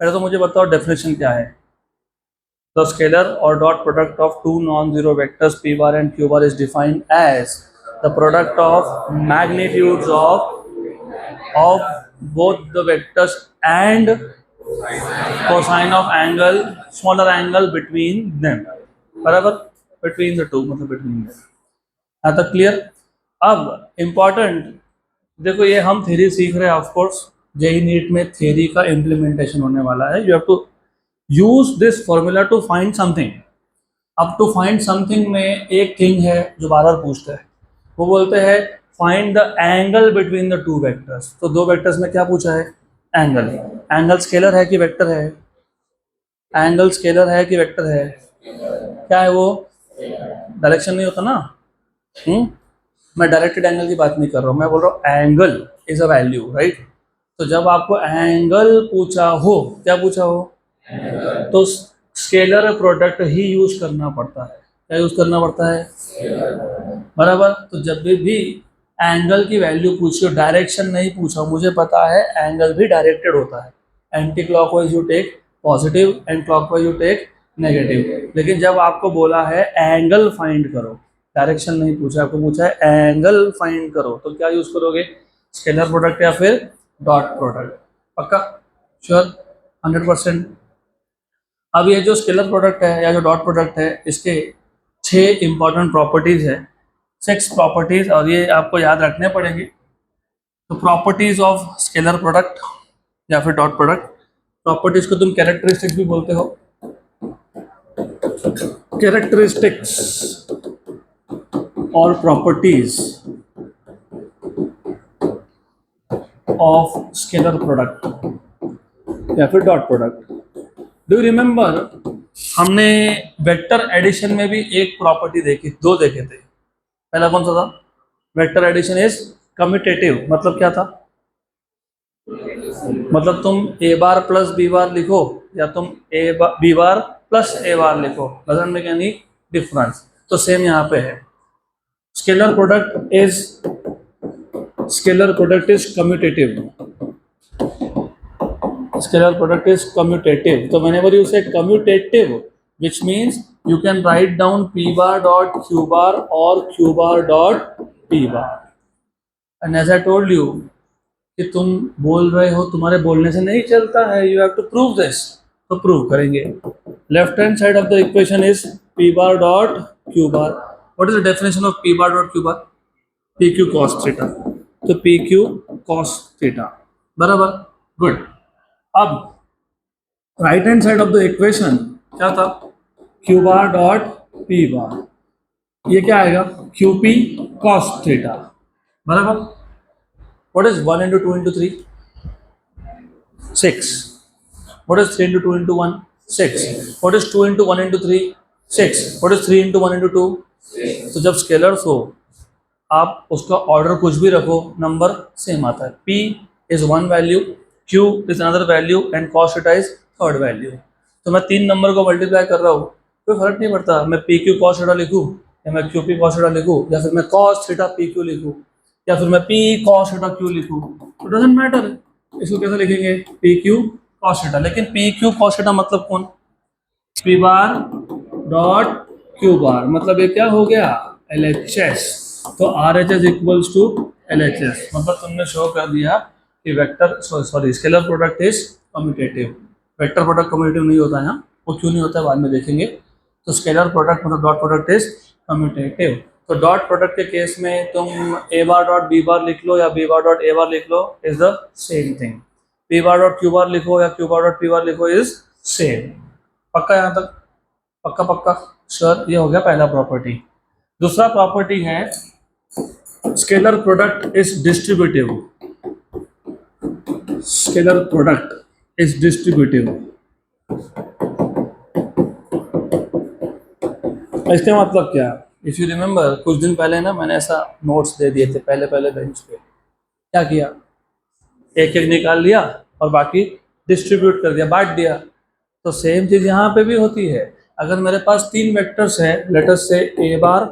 पहले तो मुझे बताओ डेफिनेशन क्या है। द स्केलर और dot product of two non zero vectors p bar and q bar is defined as the product of magnitudes of both the vectors and cosine of angle, smaller angle between them, बराबर, बिटवीन द टू मतलब बिटवीन देम। है तो क्लियर। अब इम्पॉर्टेंट देखो, ये हम थ्योरी सीख रहे हैं, ऑफ कोर्स जेई नीट में थ्योरी का इम्प्लीमेंटेशन होने वाला है। You have to use this formula to find something. अब टू फाइंड समथिंग में एक थिंग है जो बार बार पूछते हैं, वो बोलते हैं find the angle between the two vectors. तो दो वेक्टर्स में क्या पूछा है, एंगल। एंगल स्केलर है कि वेक्टर है, एंगल स्केलर है कि वेक्टर है, क्या है वो, डायरेक्शन नहीं होता ना। मैं डायरेक्टेड एंगल की बात नहीं कर रहा हूँ, मैं बोल रहा हूँ angle is a value, right. तो जब आपको एंगल पूछा हो, क्या पूछा हो, तो स्केलर प्रोडक्ट ही यूज करना पड़ता है। क्या यूज करना पड़ता है, बराबर। तो जब भी एंगल की वैल्यू पूछी हो, डायरेक्शन नहीं पूछा, मुझे पता है एंगल भी डायरेक्टेड होता है, anti clockwise you take positive and clockwise you take negative. लेकिन जब आपको बोला है एंगल फाइंड करो, डायरेक्शन नहीं पूछा, आपको पूछा है एंगल फाइंड करो, तो क्या यूज करोगे, स्केलर प्रोडक्ट या फिर डॉट प्रोडक्ट। पक्का, श्योर, 100%। अब ये जो स्केलर प्रोडक्ट है या जो डॉट प्रोडक्ट है, इसके 6 इंपॉर्टेंट प्रॉपर्टीज है, 6 प्रॉपर्टीज, और ये आपको याद रखने पड़ेंगे। तो प्रॉपर्टीज ऑफ स्केलर प्रोडक्ट या फिर डॉट प्रोडक्ट, प्रॉपर्टीज को तुम कैरेक्टरिस्टिक्स भी बोलते हो, कैरेक्टरिस्टिक्स और प्रॉपर्टीज ऑफ स्केलर प्रोडक्ट या फिर dot product. Do you remember, हमने वेक्टर एडिशन में भी एक प्रॉपर्टी देखी, 2 देखे थे। पहला कौन सा था, वेक्टर एडिशन इज कम्यूटेटिव। मतलब क्या था, मतलब तुम ए बार प्लस बी बार लिखो या तुम बी बार प्लस ए बार लिखो, डजंट मेक एनी डिफरेंस। तो सेम यहाँ पे है, scalar product is commutative Scalar product is commutative. So whenever you say commutative, which means you can write down p bar dot q bar or q bar dot p bar. And as I told you कि तुम बोल रहे हो, तुम्हारे बोलने से नहीं चलता है, you have to prove this. तो प्रूव करेंगे. Left hand side of the equation is p bar dot q bar. What is the definition of p bar dot q bar? pq cos theta. तो pq cos theta. बराबर. गुड. अब right hand side of the equation क्या था? q bar dot p bar. ये क्या आएगा? qp cos theta. बराबर. What is 1 into 2 into 3? 6. What is 3 into 2 into 1? 6. What is 2 into 1 into 3? 6. What is 3 into 1 into 2? 6. तो जब स्केलर्स हो आप उसका ऑर्डर कुछ भी रखो, नंबर सेम आता है. p is one value, q is another value and cos theta is third value. तो मैं 3 नंबर को मल्टीप्लाई कर रहा हूँ, कोई फर्क नहीं पड़ता मैं pq cos theta लिखूँ या मैं qp cos theta लिखूँ या फिर मैं cos theta pq लिखूँ या फिर मैं p cos theta q लिखूँ, तो डजंट मैटर. इसको कैसे लिखेंगे? pq cos theta. लेकिन pq cos theta मतलब कौन? p bar dot q bar. मतलब ये क्या हो गया? LHS. तो RHS इक्वल्स टू LHS. मतलब तुमने शो कर दिया कि vector sorry scalar product is commutative. Vector product commutative नहीं होता है यहाँ, वो क्यों नहीं होता है बाद में देखेंगे. तो स्केलर प्रोडक्ट मतलब डॉट प्रोडक्ट इज कम्यूटेटिव. तो डॉट प्रोडक्ट के केस में तुम a bar dot b bar लिख लो या b bar dot a bar लिख लो, is the same thing. p bar dot q bar लिखो या q bar dot p bar लिखो, इज सेम. पक्का यहाँ तक? पक्का पक्का श्योर. ये हो गया पहला प्रॉपर्टी. दूसरा प्रॉपर्टी है scalar product is distributive. Scalar product is distributive. इसका मतलब क्या? इफ यू रिमेम्बर कुछ दिन पहले ना मैंने ऐसा नोट्स दे दिए थे पहले बेंच पे. क्या किया? एक एक निकाल लिया और बाकी डिस्ट्रीब्यूट कर दिया, बांट दिया. तो सेम चीज यहाँ पे भी होती है. अगर मेरे पास 3 वेक्टर्स है, लेट अस से a बार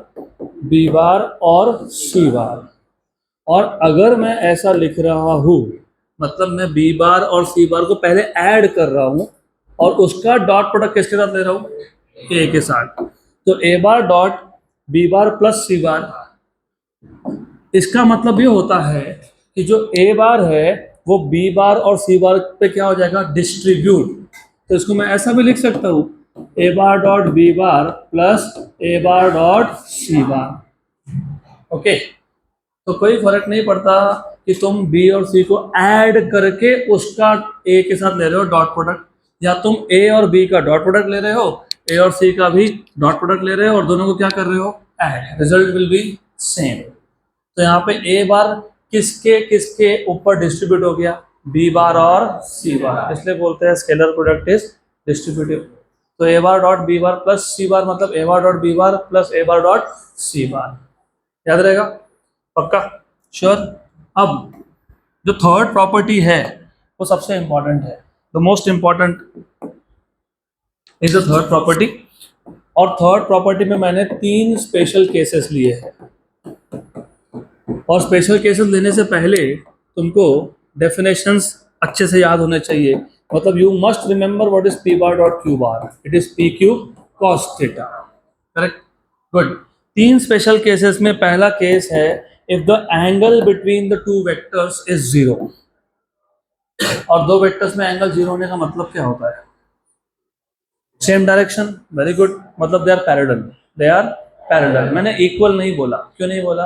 b बार और c बार, और अगर मैं ऐसा लिख रहा हूँ मतलब मैं b बार और c बार को पहले ऐड कर रहा हूँ और उसका डॉट प्रोडक्ट किसके साथ ले रहा हूँ? a के साथ. तो a bar dot b bar plus c बार. इसका मतलब ये होता है कि जो a बार है वो b बार और c बार पे क्या हो जाएगा? डिस्ट्रीब्यूट. तो इसको मैं ऐसा भी लिख सकता हूँ a bar dot b bar plus a bar dot c bar. Okay. तो कोई फर्क नहीं पड़ता कि तुम b और c को ऐड करके उसका a के साथ ले रहे हो डॉट प्रोडक्ट, या तुम a और b का डॉट प्रोडक्ट ले रहे हो, a और c का भी डॉट प्रोडक्ट ले रहे हो और दोनों को क्या कर रहे हो? Add. Result will be same. तो यहाँ पे a बार किसके किसके ऊपर डिस्ट्रीब्यूट हो गया? b बार और c बार. इसलिए बोलते हैं स्केलर प्रोडक्ट इज डिस्ट्रीब्यूटिव. तो a bar dot b bar plus c बार मतलब a bar dot b bar plus a bar dot c बार. याद रहेगा? पक्का श्योर. अब जो थर्ड प्रॉपर्टी है वो सबसे इंपॉर्टेंट है. The most important is the third property. और थर्ड प्रॉपर्टी में मैंने 3 स्पेशल केसेस लिए हैं. और स्पेशल केसेस लेने से पहले तुमको डेफिनेशंस अच्छे से याद होने चाहिए. मतलब you must remember what is P bar dot Q bar. It is P Q cos theta. Correct. Good. 3 special cases में पहला केस है if the angle between the 2 vectors is 0. और 2 वेक्टर्स में एंगल 0 होने का मतलब क्या होता है? Same direction. Very good. मतलब they are parallel. They are parallel. मैंने इक्वल नहीं बोला. क्यों नहीं बोला?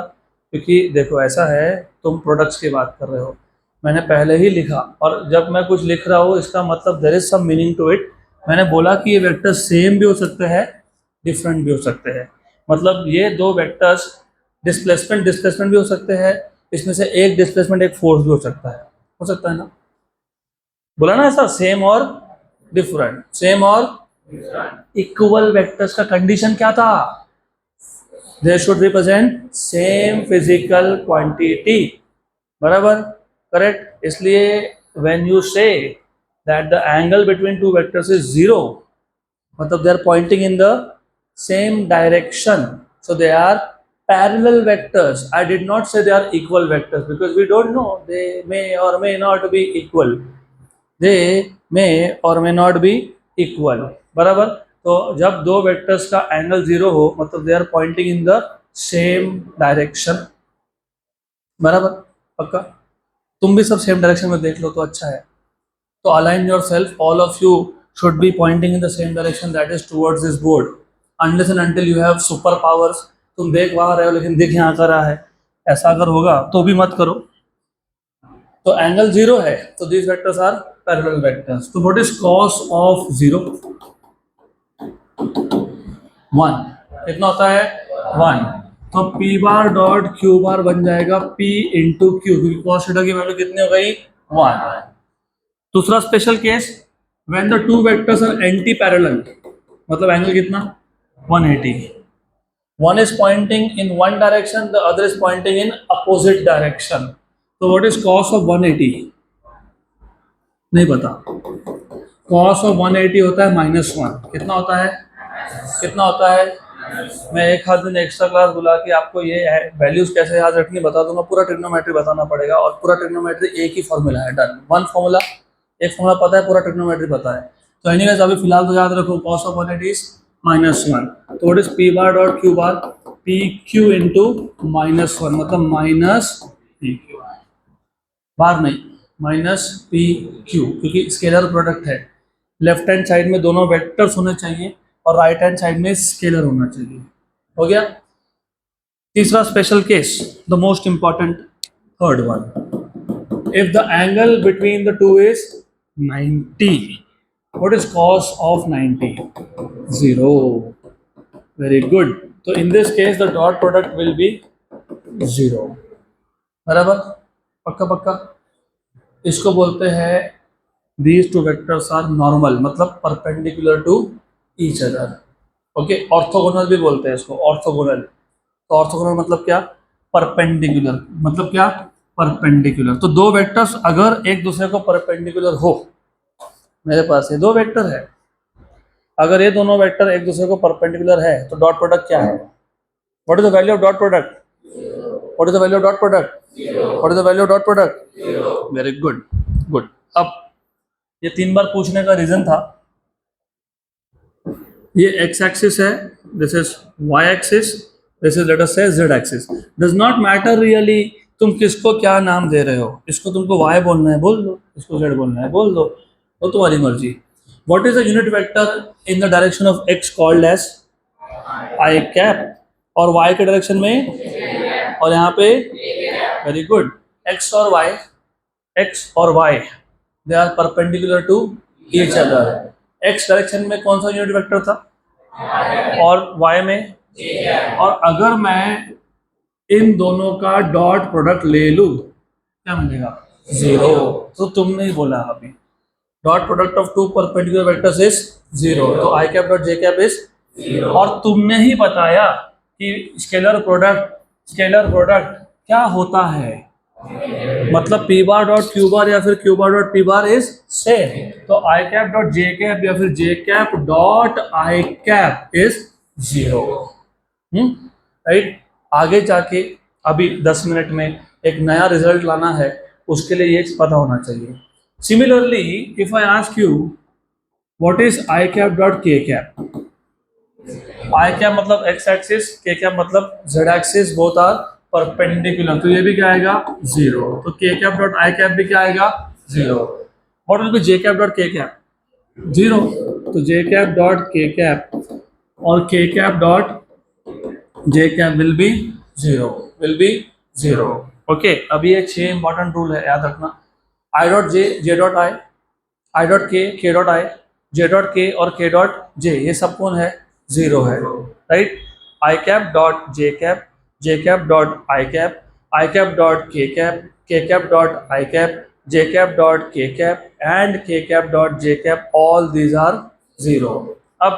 क्योंकि देखो ऐसा है, तुम प्रोडक्ट्स की बात कर रहे हो, मैंने पहले ही लिखा, और जब मैं कुछ लिख रहा हूँ इसका मतलब there is some meaning to it. मैंने बोला कि ये वेक्टर सेम भी हो सकते हैं, डिफरेंट भी हो सकते हैं. मतलब ये 2 वेक्टर्स डिस्प्लेसमेंट भी हो सकते हैं. इसमें से एक डिस्प्लेसमेंट एक फोर्स भी हो सकता है ना. बोला ना ऐसा, सेम और डिफरेंट. सेम और इक्वल वेक्टर्स का कंडीशन क्या था? They should represent same physical quantity. बराबर. करेक्ट. इसलिए when you say that the angle between 2 vectors is 0, मतलब they are pointing in the same direction, so they are parallel vectors. I did not say they are equal vectors because we don't know, they may or may not be equal. दे मे और मे नॉट बी इक्वल, बराबर। तो जब दो वेक्टर्स का एंगल जीरो हो मतलब they are pointing in the same direction, बराबर, पक्का। तुम भी सब सेम डायरेक्शन में देख लो तो अच्छा है। तो align your self, all of you should be Poynting in the same direction that is towards this board, unless and until you have super powers. तुम देख वहां रहे हो लेकिन दिख यहाँ कर रहा है, ऐसा अगर होगा तो भी मत करो। तो एंगल जीरो है तो these vectors are parallel vectors. तो what is cos of zero? 1। कितना होता है? 1। तो P bar dot Q bar बन जाएगा P इंटू क्यू, क्योंकि कॉस थीटा की वैल्यू कितनी हो गई? 1। दूसरा special case, when the two vectors are anti parallel, मतलब एंगल कितना? 180। One is pointing in one direction, the other is pointing in opposite direction. तो व्हाट इज कॉस ऑफ 180? नहीं पता। कॉस ऑफ 180 होता है -1। कितना होता है? कितना होता है? मैं एक हाथ दिन एक्स्ट्रा क्लास बुला के आपको ये वैल्यूज कैसे याद रखनी बता दूंगा, पूरा ट्रिग्नोमेट्री बताना पड़ेगा, और पूरा ट्रिग्नोमेट्री एक ही फॉर्मूला है, डन। वन फॉर्मूला, एक फॉर्मूला पता है, पूरा ट्रिग्नोमेट्री पता है। तो एनीवेज अभी फिलहाल तो याद रखो कॉस ऑफ 180 इज -1। तो what is P bar dot Q bar? P q into -1, मतलब माइनस पी क्यू, बार नहीं, माइनस पी क्यू, क्योंकि स्केलर प्रोडक्ट है। लेफ्ट हैंड साइड में दोनों वेक्टर्स होने चाहिए और राइट हैंड साइड में स्केलर होना चाहिए। हो गया। तीसरा special case, the most important, third one, if the angle between the two is 90, what is cos of 90? 0। Very good. तो in this case the dot product will be 0, बराबर, पक्का पक्का। इसको बोलते हैं these two vectors are normal, मतलब perpendicular to each other। Okay, orthogonal भी बोलते हैं इसको, ऑर्थोगोनल। तो ऑर्थोगोनल मतलब क्या? परपेंडिकुलर, मतलब क्या? परपेंडिकुलर। तो दो वेक्टर्स अगर एक दूसरे को परपेंडिकुलर हो, मेरे पास ये दो वेक्टर है, अगर ये दोनों वेक्टर एक दूसरे को परपेंडिकुलर है तो डॉट प्रोडक्ट क्या है? What is the value of dot product? What is the value of dot product? What is the value of dot product? Very good, good. अब ये 3 बार पूछने का रीजन था, ये एक्स एक्सिस है, this is Y axis, this is let us say Z axis. Does not matter really तुम किसको क्या नाम दे रहे हो, इसको तुमको वाई बोलना है बोल दो, इसको जेड बोलना है बोल दो, तो तुम्हारी मर्जी। What is the unit vector in the direction of x called as i cap, और वाई के डायरेक्शन में, और यहाँ पे, वेरी गुड, एक्स और वाई, एक्स और y they are perpendicular to each other. X direction में कौन सा यूनिट वेक्टर था? और वाई में, और अगर मैं इन दोनों का डॉट प्रोडक्ट ले लूं क्या मिलेगा? 0। तो तुमने ही बोला अभी dot product of two perpendicular vectors is 0, तो I cap dot J cap is 0। और तुमने ही बताया कि स्केलर प्रोडक्ट क्या होता है, मतलब P bar dot Q bar या फिर Q bar dot P bar is same. तो I cap dot J cap या फिर J cap dot I cap is 0। Right. आगे जाके अभी 10 मिनट में एक नया रिजल्ट लाना है, उसके लिए ये पता होना चाहिए। Similarly if I ask you what is i cap dot के कैप, आई कैप मतलब एक्स एक्सिस, के कैप मतलब z axis, both are perpendicular, तो ये भी क्या आएगा? 0। तो के कैप डॉट आई कैप भी क्या आएगा? 0। What will be j cap dot के कैप? 0। तो जे कैप डॉट के कैप और k cap dot J cap will be 0, will be 0। Okay, अभी ये 6 इंपॉर्टेंट रूल है, याद रखना। I dot j, j dot i dot k dot i, j dot k और के डॉट जे, ये सब कौन है? 0 है, right. I cap dot J cap dot I cap dot के कैप डॉट आई कैप, जे कैप डॉट के cap and K cap dot J cap, all these are 0। अब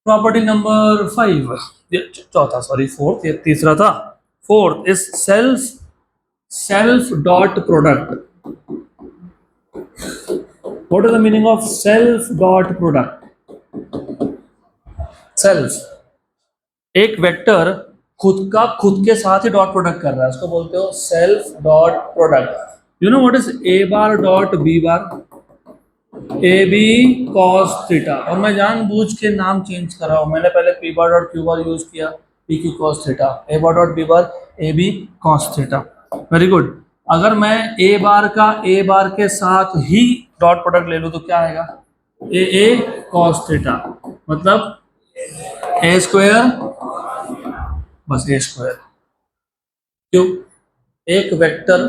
प्रॉपर्टी नंबर 5, चौथा, सॉरी फोर्थ, ये तीसरा था। Fourth is self dot product. What is the meaning of self dot product? Self, एक वेक्टर खुद के साथ ही डॉट प्रोडक्ट कर रहा है, उसको बोलते हो self dot product. You know what is A bar dot B bar? A B cos theta, और मैं जानबूझ के नाम चेंज कर रहा हूँ। मैंने पहले P bar dot Q bar use किया, P Q cos theta, A bar dot B bar A B cos theta. Very good. अगर मैं ए बार का ए बार के साथ ही डॉट प्रोडक्ट ले लूँ तो क्या आएगा? ए कॉस थीटा, मतलब ए स्क्वायर, बस ए स्क्वायर। क्यों? एक वेक्टर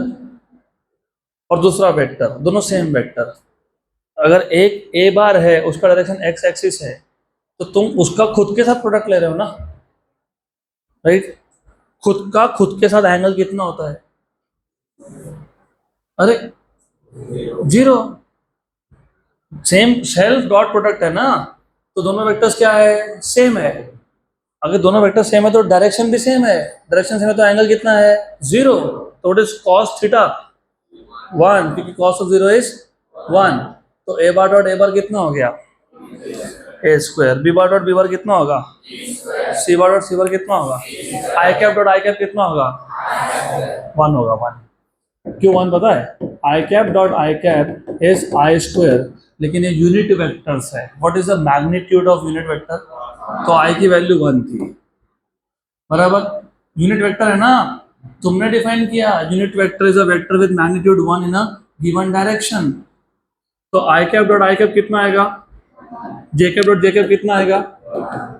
और दूसरा वेक्टर दोनों सेम वेक्टर, अगर एक ए बार है उसका डायरेक्शन एक्स एक्सिस है तो तुम उसका खुद के साथ प्रोडक्ट ले रहे हो ना, राइट? खुद का खुद के साथ एंगल कितना होता है? अरे zero. Same self dot product है ना, तो दोनों वेक्टर्स क्या है? सेम है। अगर दोनों वेक्टर सेम है तो डायरेक्शन भी सेम है, डायरेक्शन सेम है तो एंगल कितना है? जीरो। तो व्हाट इज कॉस थीटा? 1, क्योंकि कॉस ऑफ जीरो इज 1। तो ए बार डॉट ए बार कितना हो गया? A square. B bar dot B bar कितना होगा? C bar dot C bar कितना होगा? I cap dot I cap कितना होगा? 1 होगा, 1। क्यों 1 पता है? I cap dot I cap is I square, लेकिन ये यूनिट वेक्टर्स है। What is the magnitude of unit vector? तो आई की वैल्यू 1 थी, बराबर। यूनिट वेक्टर है ना, तुमने डिफाइन किया unit vector is a vector with magnitude 1 in a given direction. तो I cap dot I cap कितना आएगा? जे कैप डॉट जे कैप कितना आएगा?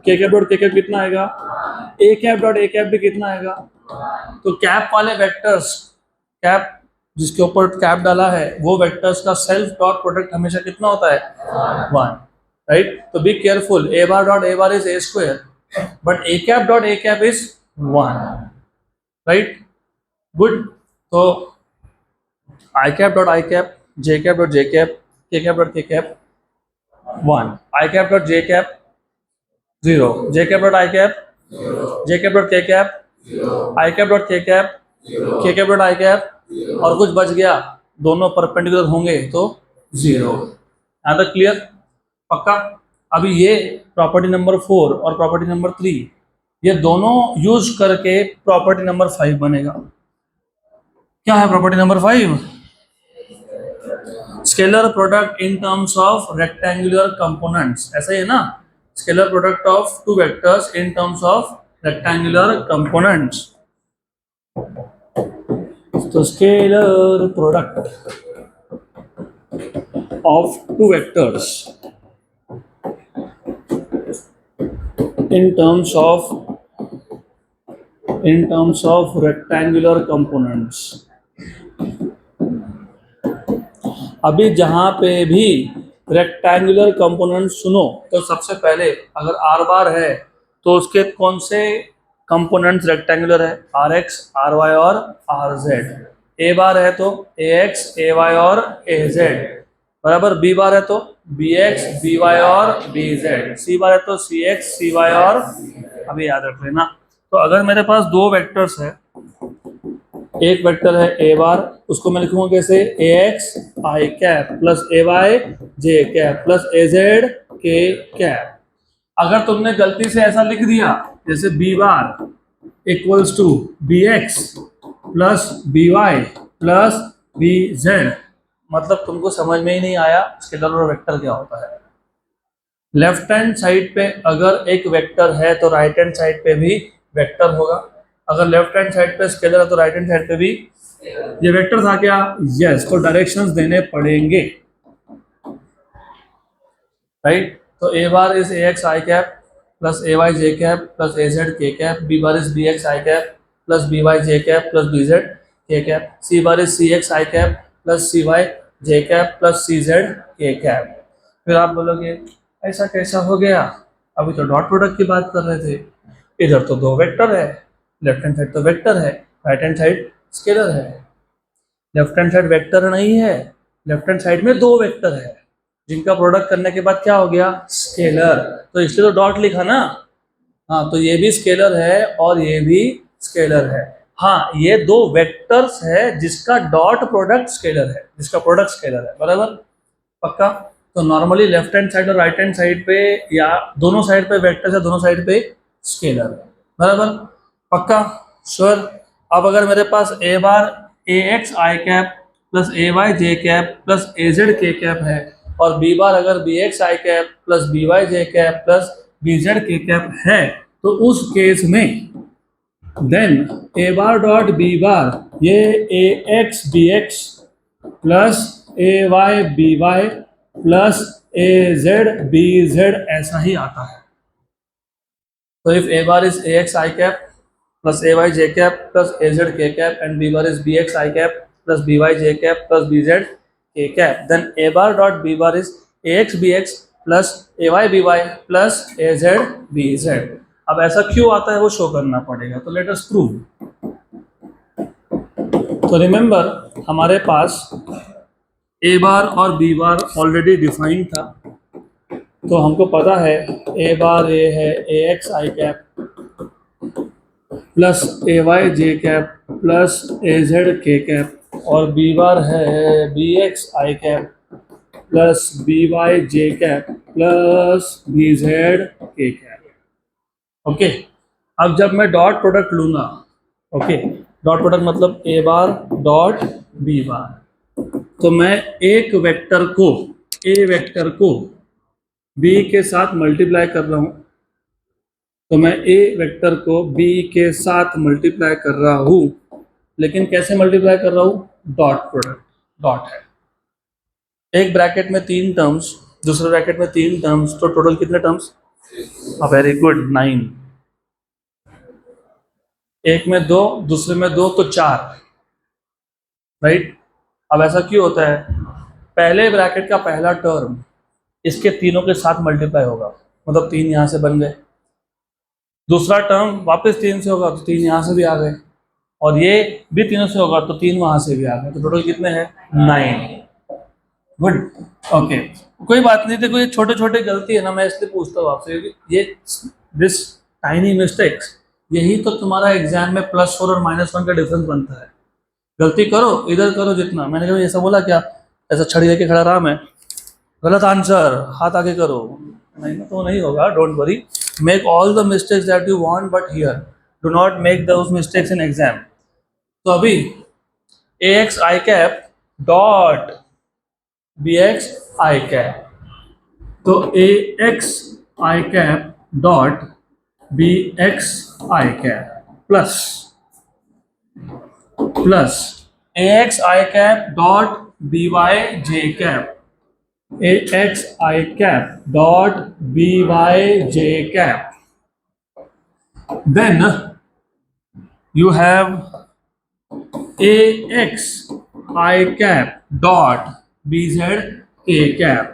के कैप डॉट के कैप कितना आएगा? ए कैप डॉट ए कैप भी कितना आएगा? तो कैप वाले वेक्टर्स, कैप जिसके ऊपर कैप डाला है वो वेक्टर्स का सेल्फ डॉट प्रोडक्ट हमेशा कितना होता है? 1, राइट? तो be careful, A bar dot A bar is A square, but A cap dot A cap is 1, right? Good. तो I cap dot I cap, J cap dot J cap, K cap dot के cap 1, I cap dot J cap 0, J cap dot I cap, J cap dot के कैप, आई कैप डॉट के कैप डॉट आई कैप, और कुछ बच गया, दोनों परपेंडिकुलर होंगे तो 0। यहाँ तक क्लियर? पक्का? अभी ये प्रॉपर्टी नंबर 4 और प्रॉपर्टी नंबर 3, ये दोनों यूज करके प्रॉपर्टी नंबर 5 बनेगा। क्या है property number 5? Scalar product in terms of rectangular components. ऐसा ही है ना? Scalar product of two vectors in terms of rectangular components. तो scalar product of two vectors in terms of rectangular components। अभी जहां पे भी रेक्टेंगुलर कंपोनेंट सुनो तो सबसे पहले अगर आर बार है तो उसके कौन से कंपोनेंट्स रेक्टेंगुलर है? आर एक्स, आर वाई और आर जेड। ए बार है तो ए एक्स, ए वाई और ए जेड, बराबर। बी बार है तो बी एक्स, बी वाई और बी जेड। सी बार है तो सी एक्स, सी वाई और, अभी याद रख लेना। तो अगर मेरे पास दो वेक्टर्स है, एक वेक्टर है ए बार, उसको मैं लिखूंगा कैसे? A x I cap plus A Y J cap plus A Z के कैप। अगर तुमने गलती से ऐसा लिख दिया जैसे b bar equals to b x plus B y plus B z, मतलब तुमको समझ में ही नहीं आया स्केलर और वेक्टर क्या होता है। लेफ्ट हैंड साइड पे अगर एक वेक्टर है तो राइट हैंड साइड पे भी वेक्टर होगा। अगर लेफ्ट हैंड साइड पे स्केलर है तो राइट हैंड साइड पे भी ये वेक्टर था क्या? यस। तो डायरेक्शंस देने पड़ेंगे, राइट? तो A bar is A x I cap plus A Y J cap plus A Z के cap. B bar is B x I cap plus B Y J cap plus B Z के cap. C bar is C X I cap plus C Y J cap plus C Z के कैप। फिर आप बोलोगे ऐसा कैसा हो गया? अभी तो डॉट प्रोडक्ट की बात कर रहे थे, इधर तो दो वेक्टर है, लेफ्ट हैंड साइड तो वेक्टर है, राइट हैंड साइड स्केलर है। लेफ्ट हैंड साइड वेक्टर नहीं है, लेफ्ट हैंड साइड में दो वेक्टर है जिनका प्रोडक्ट करने के बाद क्या हो गया? स्केलर। तो इसलिए तो डॉट लिखा ना। हाँ, तो ये भी स्केलर है और ये भी स्केलर है। हाँ, ये दो वेक्टर्स है जिसका डॉट प्रोडक्ट स्केलर है, जिसका प्रोडक्ट स्केलर है, बराबर। पक्का? तो नॉर्मली लेफ्ट हैंड साइड और राइट हैंड साइड पे या दोनों साइड पे वेक्टर्स है, दोनों साइड पे स्केलर है, बराबर। पक्का? श्योर। अब अगर मेरे पास ए बार ए एक्स आई कैप प्लस ए वाई जे कैप प्लस ए जेड के कैप है और बी बार अगर बी एक्स आई कैप प्लस बी वाई जे कैप प्लस बी जेड के कैप है तो उस केस में देन ए बार डॉट बी बार ये A X B x plus A Y B y plus A Z B Z ऐसा ही आता है. So if a bar is ax I cap plus ay j cap plus az k cap and b bar is bx I cap plus by j cap plus bz k cap, then a bar dot b bar is ax bx plus ay by plus az bz. अब ऐसा क्यों आता है वो शो करना पड़ेगा. तो लेट अस प्रूव. तो रिमेंबर हमारे पास ए बार और बी बार ऑलरेडी डिफाइंड था. तो हमको पता है ए बार ए है ए एक्स आई कैप प्लस ए वाई जे कैप प्लस ए जेड के कैप और बी बार है बी एक्स आई कैप प्लस बी वाई जे कैप प्लस बी जेड के कैप. ओके, अब जब मैं डॉट प्रोडक्ट लूँगा, ओके, डॉट प्रोडक्ट मतलब ए बार डॉट बी बार, तो मैं एक वेक्टर को ए वेक्टर को बी के साथ मल्टीप्लाई कर रहा हूँ. तो मैं ए वेक्टर को बी के साथ मल्टीप्लाई कर रहा हूँ, लेकिन कैसे मल्टीप्लाई कर रहा हूँ? Dot product. डॉट है एक ब्रैकेट में 3 टर्म्स, दूसरे ब्रैकेट में 3 टर्म्स, तो टोटल कितने टर्म्स? Very good, 9. एक में 2, दूसरे में 2, तो 4. राइट. अब ऐसा क्यों होता है? पहले ब्रैकेट का पहला टर्म इसके तीनों के साथ मल्टीप्लाई होगा, मतलब 3 यहाँ से बन गए. दूसरा टर्म वापस 3 से होगा तो 3 यहाँ से भी आ गए, और ये भी 3 से होगा तो 3 वहाँ से भी आ गए. तो टोटल कितने हैं? 9. गुड. ओके, कोई बात नहीं. देखो ये छोटे छोटे गलती है ना, मैं इसलिए पूछता हूँ आपसे. ये दिस टाइनी मिस्टेक्स, यही तो तुम्हारा एग्जाम में +4 और -1 का डिफरेंस बनता है. गलती करो, इधर करो जितना. मैंने कभी ऐसा बोला क्या? ऐसा छड़ी लेके खड़ा रहा मैं, गलत आंसर, हाथ आगे करो, नहीं तो नहीं होगा. Don't worry, make all the mistakes that you want, but here do not make those mistakes in exam. तो अभी A x I cap dot B x I cap, तो A x I cap dot B x I cap plus A x I cap dot B Y J cap A x I cap dot B Y J cap. Then you have a x I cap dot b z k cap.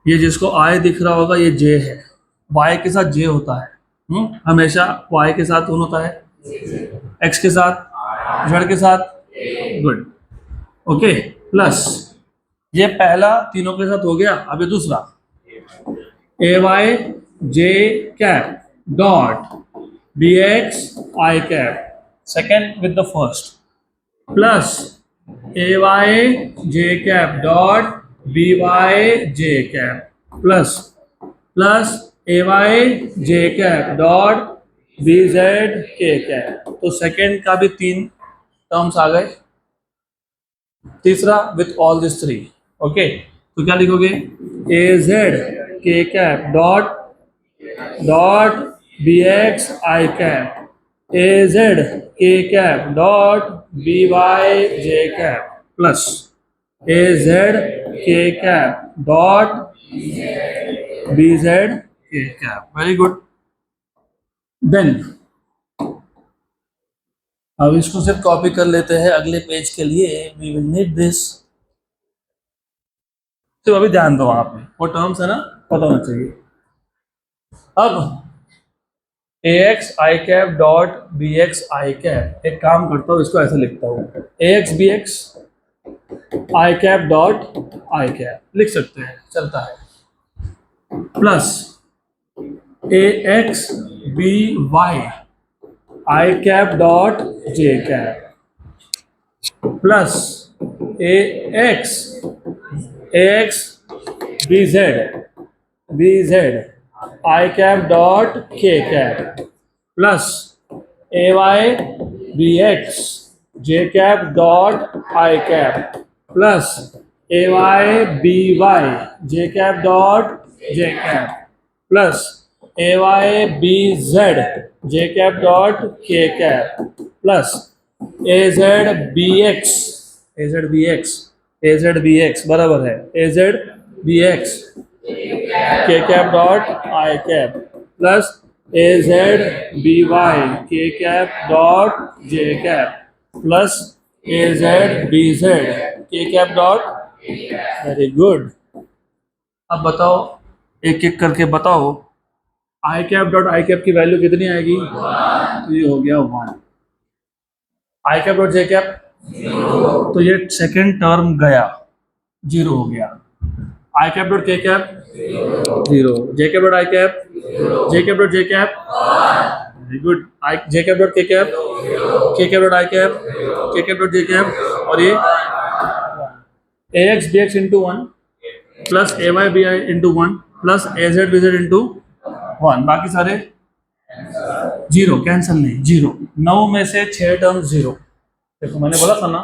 ये जिसको I दिख रहा होगा ये J है. Y के साथ J होता है. हमेशा Y के साथ कौन होता है? X के साथ, Z के साथ. गुड. ओके, प्लस ये पहला तीनों के साथ हो गया. अब ये दूसरा A Y J cap dot B x I cap, second with the first, plus A Y J cap dot B Y J cap plus A Y J cap dot B Z के कैप. तो सेकेंड का भी 3 टर्म्स आ गए. तीसरा विथ ऑल दिस 3. ओके, तो क्या लिखोगे? ए जेड के कैप डॉट बी एक्स आई कैप ए जेड के कैप डॉट बी वाई जे कैप प्लस ए जेड के कैप डॉट बी जेड के कैप. Very good. देन अब इसको सिर्फ कॉपी कर लेते हैं अगले पेज के लिए. We will need this. तो अभी ध्यान दो, वहां पे वो टर्म्स है ना, पता होना चाहिए. अब A x I cap dot B x I cap, एक काम करता हूँ, इसको ऐसे लिखता हूँ, A X B x I cap dot I cap लिख सकते हैं, चलता है. Plus A X B Y I cap dot J cap plus A X B Z I cap dot के कैप प्लस ए Y B X J cap dot आई कैप प्लस ए वाई बी वाई जे कैप डॉट जे कैप प्लस ए Y B Z J cap dot के cap plus A Z B X A Z B X A Z B X बराबर है A Z B X K cap dot I cap plus A Z B Y K cap dot J cap plus A Z B Z के कैप डॉट वेरी गुड। अब बताओ एक एक करके बताओ I cap dot I cap की वैल्यू कितनी आएगी? तो ये हो गया 1। I cap dot J cap तो ये सेकेंड टर्म गया 0 हो गया। आई कैप डॉट के cap 0 J cap dot I cap J cap dot J cap very good I J cap dot के कैप डॉट आई कैप के कैप डॉट जे कैप और ये A X B X into 1 plus A Y B I into 1 plus A Z B Z into 1 बाकी सारे 0 कैंसिल नहीं 0। 9 में से 6 टर्म्स 0। देखो मैंने बोला था ना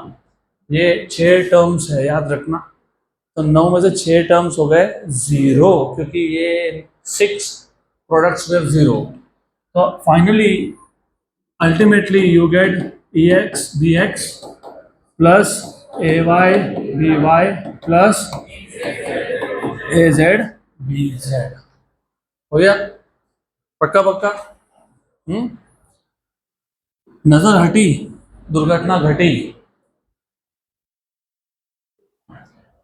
ये 6 टर्म्स है याद रखना। तो 9 में से 6 टर्म्स हो गए 0 क्योंकि ये 6 प्रोडक्ट्स में 0। तो finally ultimately you get a x B x plus A Y B y plus A Z B z हो गया पक्का पक्का। नजर हटी दुर्घटना घटी।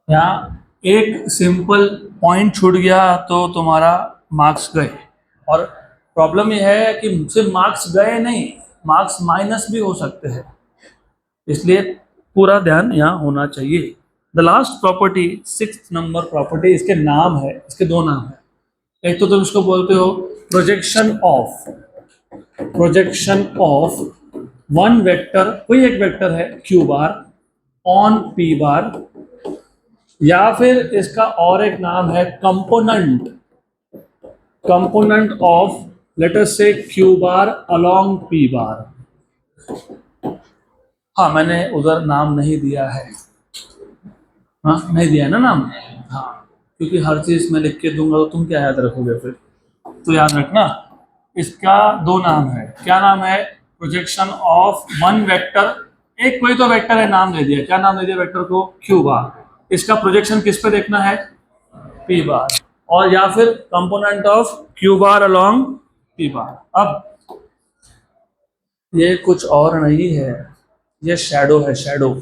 यहाँ एक सिंपल पॉइंट छूट गया तो तुम्हारा मार्क्स गए। और प्रॉब्लम यह है कि सिर्फ मार्क्स गए नहीं मार्क्स माइनस भी हो सकते हैं इसलिए पूरा ध्यान यहाँ होना चाहिए। The last property 6th number property इसके नाम है इसके 2 नाम है। एक तो तुम इसको बोलते हो प्रोजेक्शन ऑफ वन वेक्टर कोई एक वेक्टर है क्यू बार ऑन पी बार या फिर इसका और एक नाम है कंपोनेंट ऑफ लेट अस से क्यू बार अलोंग पी बार। हाँ मैंने उधर नाम नहीं दिया है। हाँ नहीं दिया है ना नाम। हाँ क्योंकि हर चीज मैं लिख के दूंगा तो तुम क्या याद रखोगे फिर। तो याद रखना इसका 2 नाम है। क्या नाम है? प्रोजेक्शन ऑफ वन वेक्टर एक कोई तो वेक्टर है नाम दे दिया। क्या नाम दे दिया वेक्टर को? Q bar. इसका प्रोजेक्शन किस पे देखना है? पी बार। और या फिर component of Q bar along P बार। अब ये कुछ और नहीं है ये शैडो है शैडो।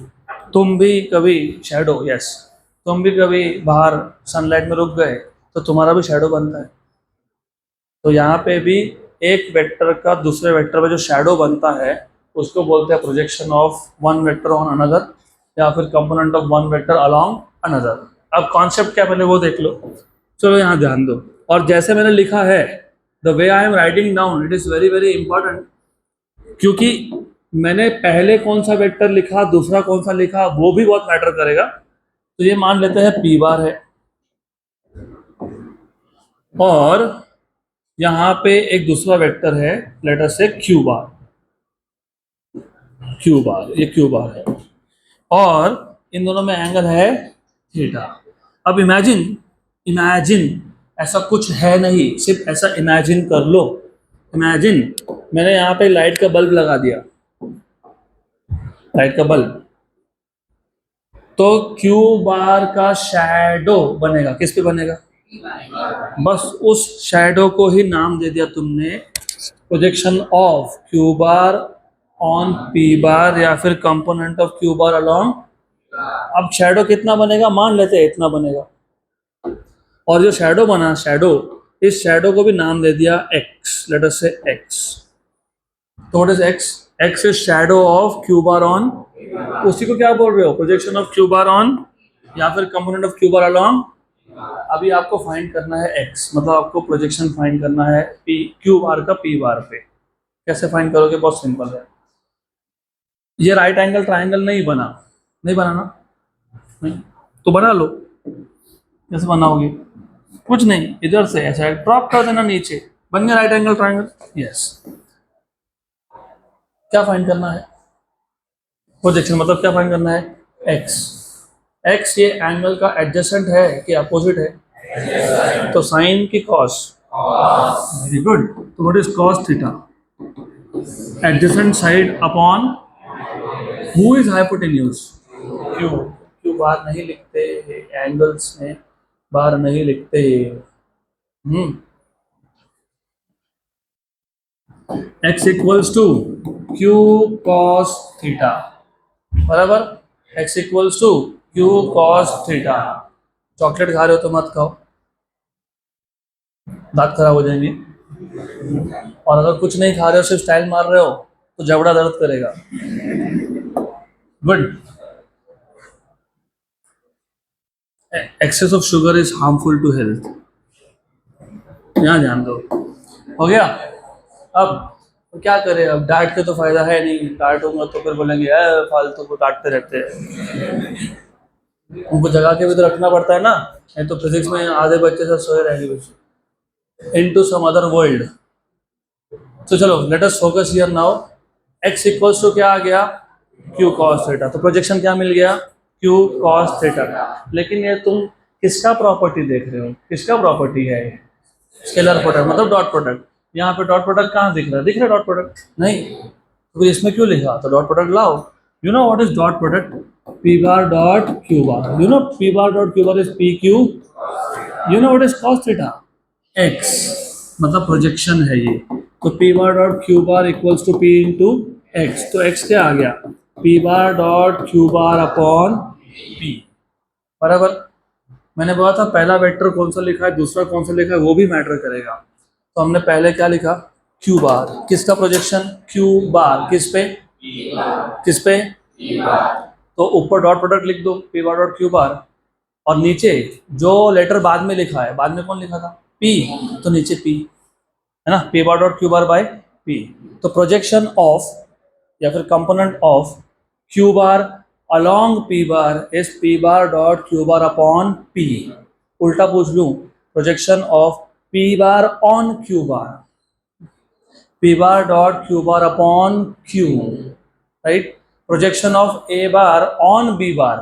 तुम भी कभी शैडो यस तुम भी कभी बाहर सनलाइट में रुक गए तो तुम्हारा भी शैडो बनता है। तो यहाँ पे भी एक वेक्टर का दूसरे वेक्टर पे जो शैडो बनता है उसको बोलते हैं projection of one vector on another या फिर component of one vector along another. अब कॉन्सेप्ट क्या पहले वो देख लो। चलो यहाँ ध्यान दो। और जैसे मैंने लिखा है the way I am writing down it is very very important क्योंकि मैंने पहले कौन सा वेक्टर लिखा दूसरा कौन सा लिखा वो भी बहुत मैटर करेगा। तो ये मान लेते हैं पी बार है और यहाँ पे एक दूसरा वेक्टर है लेट अस से क्यू बार ये क्यू बार है और इन दोनों में एंगल है थीटा। अब इमेजिन ऐसा कुछ है नहीं सिर्फ ऐसा इमेजिन कर लो। इमेजिन मैंने यहाँ पे लाइट का बल्ब लगा दिया लाइट का बल्ब तो क्यू बार का शैडो बनेगा किस पे बनेगा? बस उस शैडो को ही नाम दे दिया तुमने projection of Q bar on P बार या फिर component of Q bar along. अब शैडो कितना बनेगा? मान लेते हैं इतना बनेगा। और जो शैडो बना इस शैडो को भी नाम दे दिया एक्स लेट अस से एक्स। तो what is x? X is shadow of Q bar on उसी को क्या बोल रहे हो? Projection of Q bar on या फिर component of Q bar along. अभी आपको फाइंड करना है x मतलब आपको प्रोजेक्शन फाइंड करना है p क्यू बार का p बार पे। कैसे फाइंड करोगे? बहुत सिंपल है। ये राइट एंगल ट्राइंगल नहीं बनाना नहीं तो बना लो। कैसे बनाओगे? कुछ नहीं इधर से ऐसा ड्रॉप कर देना नीचे बन गया राइट एंगल ट्राइंगल। यस क्या फाइंड करना है? प्रोजेक्शन मतलब क्या फाइंड करना है? x एक्स ये एंगल का एडजेसेंट है कि अपोजिट है? तो साइन की कॉस? Very good. तो what is cos theta? Adjacent side upon who is hypotenuse? Q. Q bar नहीं लिखते एंगल्स में, बार नहीं लिखते। X equals to Q cos theta, बराबर। X equals to Q cos theta. Chocolate खा रहे हो तो मत खाओ, दांत खराब हो जाएंगे। और अगर कुछ नहीं खा रहे हो, सिर्फ स्टाइल मार रहे हो, तो जबड़ा दर्द करेगा। Good. Excess of sugar is harmful to health, यहाँ ध्यान दो। हो गया। अब तो क्या करें, अब डाइट के तो फायदा है नहीं, डाइट होगा तो फिर बोलेंगे फालतू को काटते रहते हैं। उनको जगा के भी तो रखना पड़ता है ना, नहीं तो फिजिक्स में आधे बच्चे सब सोए रहेंगे बच्चे इनटू सम अदर वर्ल्ड। तो चलो let us focus here now. x equals to क्या आ गया? q cos theta. तो प्रोजेक्शन क्या मिल गया? q cos theta. लेकिन ये तुम किसका प्रॉपर्टी देख रहे हो? किसका प्रॉपर्टी है ये? स्केलर प्रोडक्ट मतलब डॉट प्रोडक्ट। यहाँ पे डॉट प्रोडक्ट कहाँ दिख रहा है? दिख रहा है डॉट प्रोडक्ट? नहीं। तो फिर इसमें क्यों लिखा? तो डॉट प्रोडक्ट लाओ। You know what is dot product? p bar dot q bar. You know p bar dot q bar is pq। You know what is cos theta? x मतलब प्रोजेक्शन है ये। तो p bar dot q bar equals to p into x। तो x क्या आ गया? p bar dot q bar upon p, बराबर। मैंने बोला था पहला वेक्टर कौन सा लिखा है, दूसरा कौन सा लिखा है, वो भी मैटर करेगा। तो हमने पहले क्या लिखा? q बार। किसका प्रोजेक्शन? q बार। किस पे? किस पे? तो ऊपर डॉट प्रोडक्ट लिख दो, p बार डॉट q बार। और नीचे जो लेटर बाद में लिखा है, बाद में कौन लिखा था? p। तो नीचे p है ना, p bar dot q bar by p। तो प्रोजेक्शन ऑफ या फिर component of q bar along p bar is p bar dot q bar upon p। उल्टा पूछ लूं, projection of p bar on q bar, p bar dot q bar upon q, right. Projection of a bar on b bar,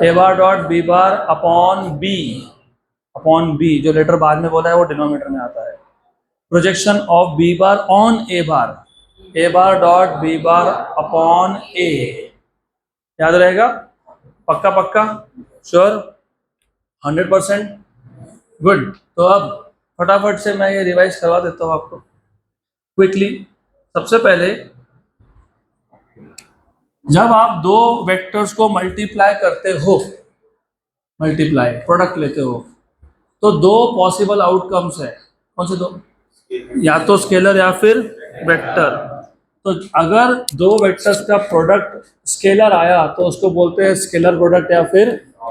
a bar dot b bar upon b, upon b जो लेटर बाद में बोला है वो डिनोमिनेटर में आता है। Projection of b bar on a bar, a bar dot b bar upon a। याद रहेगा? पक्का पक्का? श्योर? 100%? गुड। तो अब फटाफट से मैं ये रिवाइज करवा देता हूँ आपको क्विकली। सबसे पहले जब आप दो वेक्टर्स को मल्टीप्लाई करते हो, मल्टीप्लाई प्रोडक्ट लेते हो, तो दो पॉसिबल आउटकम्स है। कौन से दो? या तो स्केलर या फिर वेक्टर। तो अगर दो वेक्टर्स का प्रोडक्ट स्केलर आया तो उसको बोलते हैं स्केलर प्रोडक्ट या फिर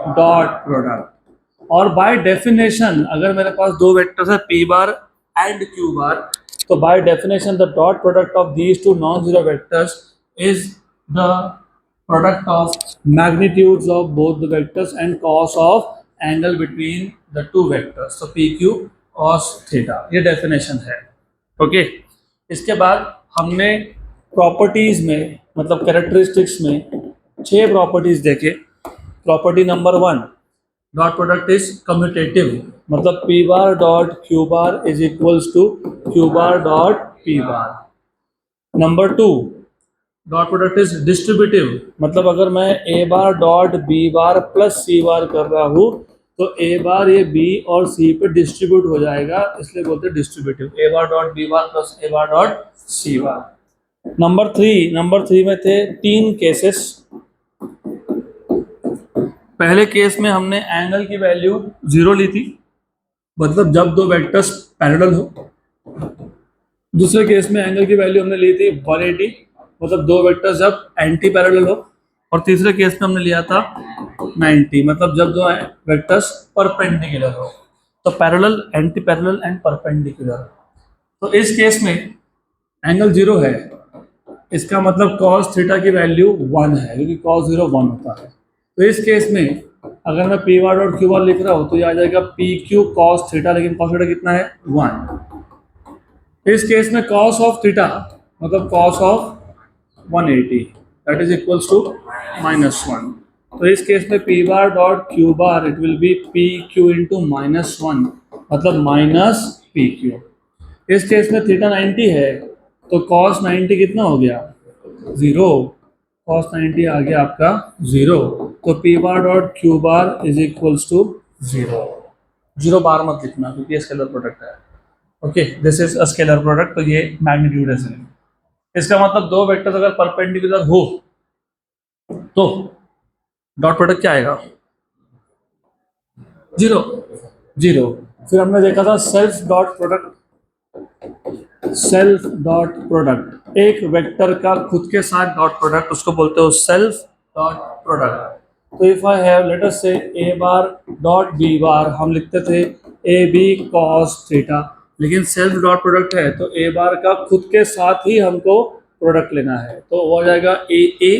डॉट प्रोडक्ट। और बाय डेफिनेशन अगर मेरे पास दो वेक्टर्स है p बार एंड q बार, तो by definition the dot product of these two non zero vectors is the product of magnitudes of both the vectors and cos of angle between the two vectors. तो पी क्यू कॉस थीटा, ये डेफिनेशन है। ओके। इसके बाद हमने प्रॉपर्टीज में मतलब कैरेक्टरिस्टिक्स में 6 प्रॉपर्टीज देखे। Property number 1, dot product is commutative, मतलब p bar dot q bar is equals to q bar dot p bar. Number 2, dot product is distributive, मतलब अगर मैं a bar dot b bar plus c bar कर रहा हूँ तो a बार ये b और c पे डिस्ट्रीब्यूट हो जाएगा, इसलिए बोलते हैं distributive. a bar dot b bar plus a bar dot c bar. Number 3 में थे 3 केसेस। पहले केस में हमने एंगल की वैल्यू 0 ली थी, मतलब जब दो वेक्टर्स पैरेलल हो। दूसरे केस में एंगल की वैल्यू हमने ली थी 180, मतलब दो वेक्टर्स जब एंटी पैरेलल हो। और तीसरे केस में हमने लिया था 90, मतलब जब दो वेक्टर्स परपेंडिकुलर हो। तो parallel, anti parallel and perpendicular. तो इस केस में एंगल 0 है, इसका मतलब cos थीटा की वैल्यू 1 है, क्योंकि cos 0 1 होता है। तो इस केस में अगर मैं p बार और q बार लिख रहा हूँ तो ये आ जाएगा p q cos थीटा, लेकिन cos थीटा कितना है? 1। इस केस में cos ऑफ थीटा मतलब cos of 180 that is equals to -1। तो इस केस में p bar dot Q bar it will be p q into -1, मतलब माइनस पी क्यू। इस केस में थीटा 90 है तो कॉस 90 कितना हो गया, 0। कॉस 90 आ गया आपका 0। तो p bar dot Q bar is equals to 0। 0 bar मत लिखना क्योंकि ये स्केलर प्रोडक्ट है। Okay, this is a scalar product, तो ये मैग्नीट्यूड है सिर्फ। इसका मतलब दो वेक्टर्स अगर परपेंडिकुलर हो तो डॉट प्रोडक्ट क्या आएगा, 0 0। फिर हमने देखा था self dot product. Self dot product, एक वेक्टर का खुद के साथ डॉट प्रोडक्ट, उसको बोलते हो सेल्फ डॉट प्रोडक्ट। तो if I have let us से ए बार डॉट बी बार, हम लिखते थे ए बी कॉस थीटा, लेकिन सेल्फ डॉट प्रोडक्ट है तो ए बार का खुद के साथ ही हमको प्रोडक्ट लेना है, तो हो जाएगा ए ए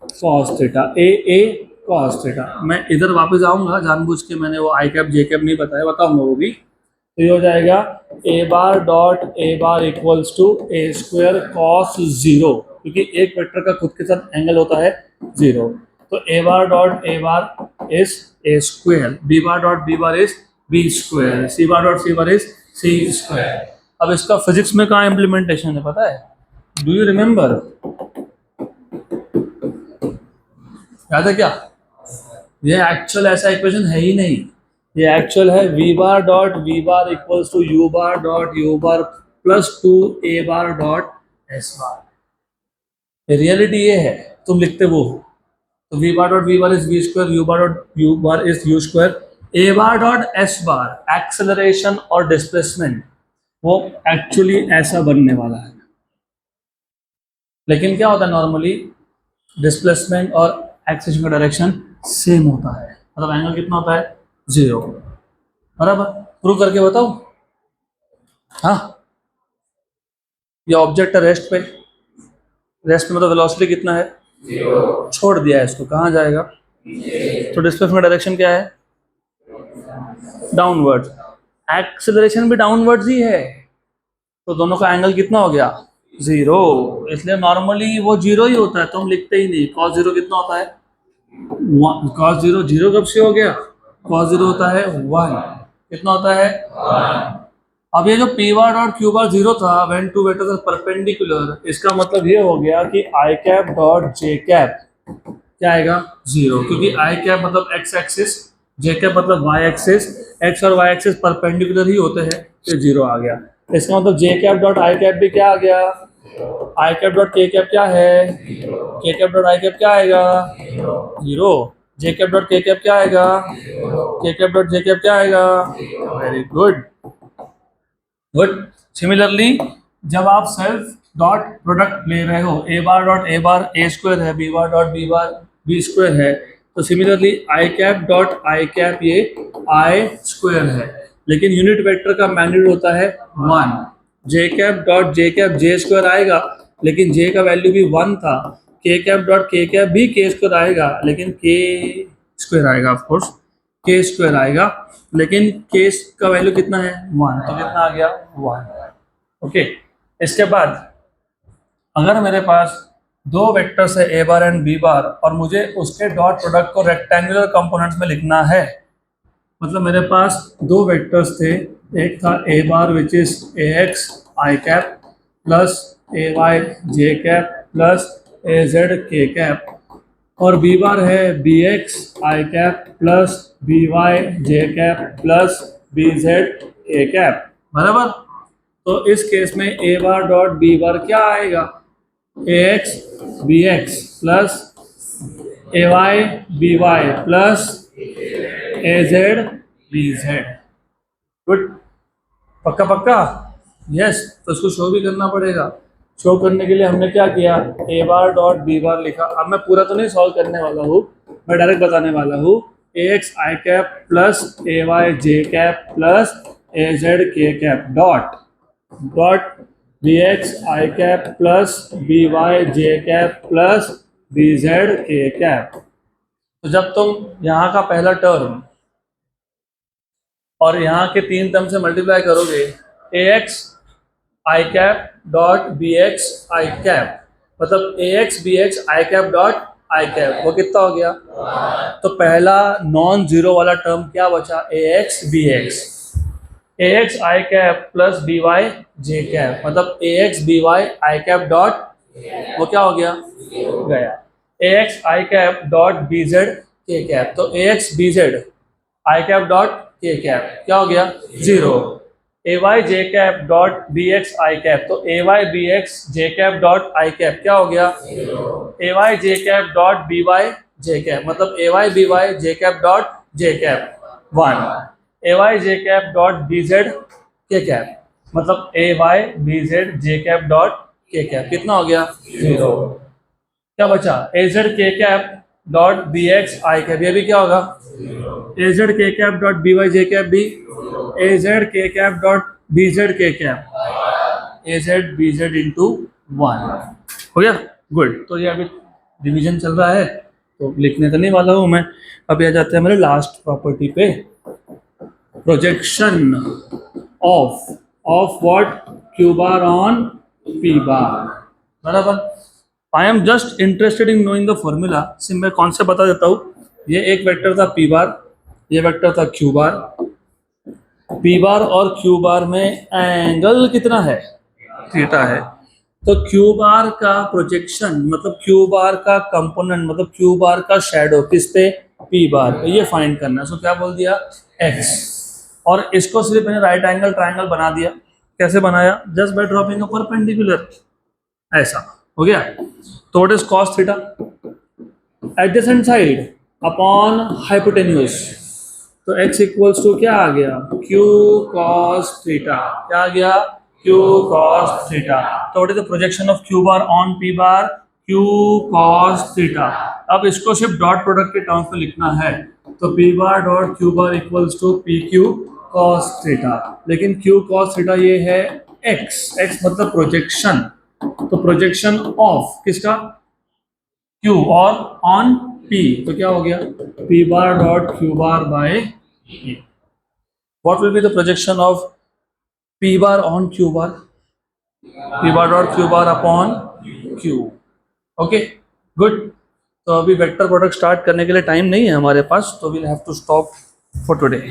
कॉस थीटा, ए ए कॉस थीटा। मैं इधर वापस आऊँगा, जानबूझ के मैंने वो आई कैप जे कैप नहीं बताया, बताऊँगा वो भी। तो ये हो जाएगा A bar dot A bar equals to A square cos 0, क्योंकि एक वेक्टर का खुद के साथ एंगल होता है 0। तो A bar dot A bar is A square, B bar dot B bar is B square, C bar dot C bar is C square. अब इसका फिजिक्स में कहाँ इम्प्लीमेंटेशन है पता है, डू यू रिमेम्बर, याद है क्या? ये एक्चुअल ऐसा इक्वेशन है ही नहीं, ये एक्चुअल है v bar dot v bar equals to u bar dot u bar plus 2 a bar dot s bar. Reality ये है, तुम लिखते वो हो। तो v bar dot v bar is v square, u bar dot u bar is u square, a bar dot s bar acceleration और डिस्प्लेसमेंट, वो एक्चुअली ऐसा बनने वाला है। लेकिन क्या होता है नॉर्मली, डिस्प्लेसमेंट और एक्सेलरेशन का डायरेक्शन सेम होता है, मतलब एंगल कितना होता है, 0। बराबर, प्रूव करके बताओ। हाँ, ये ऑब्जेक्ट है रेस्ट पे, रेस्ट में मतलब वेलोसिटी कितना है, 0। छोड़ दिया है इसको, कहाँ जाएगा, तो डिस्प्लेसमेंट डायरेक्शन क्या है, डाउनवर्ड्स, एक्सेलरेशन भी डाउनवर्ड्स ही है, तो दोनों का एंगल कितना हो गया, 0। इसलिए नॉर्मली वो 0 ही होता है, तो हम लिखते ही नहीं। cos 0 कितना होता है, cos 0, 0 कब से हो गया, cos 0 होता है 1, कितना होता है 1। अब ये जो पी बार और क्यू बार 0 था when two vectors are perpendicular, इसका मतलब ये हो गया कि i cap dot J cap क्या आएगा, 0, क्योंकि आई कैप मतलब एक्स एक्सिस, जे कैप मतलब वाई एक्सिस, एक्स और वाई एक्सिस परपेंडिकुलर ही होते हैं, तो 0 आ गया। इसका मतलब जे कैप डॉट आई कैप भी क्या आ गया, आई कैप डॉट के कैप क्या है, के कैप डॉट आई कैप क्या आएगा, 0। जे कैप डॉट के कैप क्या आएगा, के कैप डॉट जे कैप क्या आएगा, वेरी गुड गुड। सिमिलरली जब आप सेल्फ डॉट प्रोडक्ट ले रहे हो, A bar dot A bar A square है, B bar dot B bar B square है, तो similarly I cap dot I cap ये आई स्क्वायर है, लेकिन यूनिट वेक्टर का मैग्नीट्यूड होता है 1। जे कैप डॉट जे कैप जे स्क्वायर आएगा, लेकिन जे का वैल्यू भी 1 था। के कैप डॉट के कैप भी के स्क्वायर आएगा, लेकिन के स्क्वायर आएगा, ऑफकोर्स के स्क्वायर आएगा, लेकिन के का वैल्यू कितना है 1, तो कितना आ गया 1। ओके, इसके बाद अगर मेरे पास दो वेक्टर्स है A bar and B bar, और मुझे उसके डॉट प्रोडक्ट को रेक्टेंगुलर कंपोनेंट्स में लिखना है, मतलब मेरे पास दो वेक्टर्स थे, एक था A bar which is A x I cap plus A Y J cap plus A Z के कैप, और बी बार है B x I cap plus B Y J cap plus B Z A cap, बराबर। तो इस केस में ए बार डॉट बी बार क्या आएगा, ए एक्स बी एक्स प्लस ए वाई बी वाई प्लस ए जेड बी जेड। गुड, पक्का पक्का, यस। तो इसको शो भी करना पड़ेगा। शो करने के लिए हमने क्या किया, ए बार डॉट बी बार लिखा। अब मैं पूरा तो नहीं सॉल्व करने वाला हूँ, मैं डायरेक्ट बताने वाला हूँ। A x I cap plus A Y J cap plus A Z के cap dot dot B x आई कैप प्लस बी वाई जे कैप प्लस बी जेड के कैप। तो जब तुम यहाँ का पहला टर्म और यहाँ के 3 टर्म से मल्टीप्लाई करोगे, A x I cap dot B x I cap, मतलब A X B x I cap dot I cap, वो कितना हो गया? तो पहला नॉन जीरो वाला टर्म क्या बचा? A X B X, A x I cap plus B Y J cap, मतलब A X B Y I cap dot, वो क्या हो गया? गया। A x I cap dot B Z के कैप, तो A X B Z I cap dot के कैप क्या हो गया? Zero. A Y J cap dot B x I cap, तो A Y B X J cap dot I cap क्या हो गया? A Y J cap dot B Y J cap, मतलब A Y B Y J cap dot J cap one. A Y J cap dot B Z के कैप, मतलब A Y B Z J cap dot के कैप कितना हो गया? जीरो। क्या बचा? ए जेड के कैप डॉट बी एक्स आई कैप, ये भी क्या होगा? ए जेड के कैप डॉट बी वाई जे कैप भी, ए जेड के कैप डॉट बी जेड के कैप, ए Z B Z into one. हो गया? गुड। तो ये अभी डिवीजन चल रहा है तो लिखने तो नहीं वाला हूँ मैं। अभी आ जाते हैं मेरे लास्ट प्रॉपर्टी पे, projection of what? Q bar on P bar, बराबर। I am just interested in knowing the formula. सिर्फ मैं कौन से बता देता हूँ। ये एक वेक्टर था पी बार, ये वेक्टर था क्यू बार। पी बार और क्यू बार में एंगल कितना है? थीटा है। तो क्यू बार का प्रोजेक्शन मतलब क्यू बार का कंपोनेंट मतलब क्यू बार का शैडो किस पे? पी बार पे, ये फाइंड करना है। सो क्या बोल दिया? एक्स। और इसको सिर्फ मैंने राइट एंगल ट्राइंगल बना दिया। कैसे बनाया? Just by dropping a perpendicular, ऐसा हो गया। तो what is cos theta? Adjacent side upon hypotenuse, तो x इक्वल्स टू क्या आ गया? q cos theta. क्या आ गया? q cos theta. तो what is the projection of q bar on p bar? q cos theta. अब इसको सिर्फ डॉट प्रोडक्ट के टर्म्स में लिखना है, तो p bar dot q bar equals to pq cos theta. लेकिन q cos थीटा ये है x, x मतलब प्रोजेक्शन, तो प्रोजेक्शन ऑफ किसका? q और ऑन p, तो क्या हो गया? p bar dot q bar by p। What will be the projection of p bar on q bar? p bar dot q bar upon q. Okay, good. तो अभी वेक्टर प्रोडक्ट स्टार्ट करने के लिए टाइम नहीं है हमारे पास, तो we'll have to stop for today.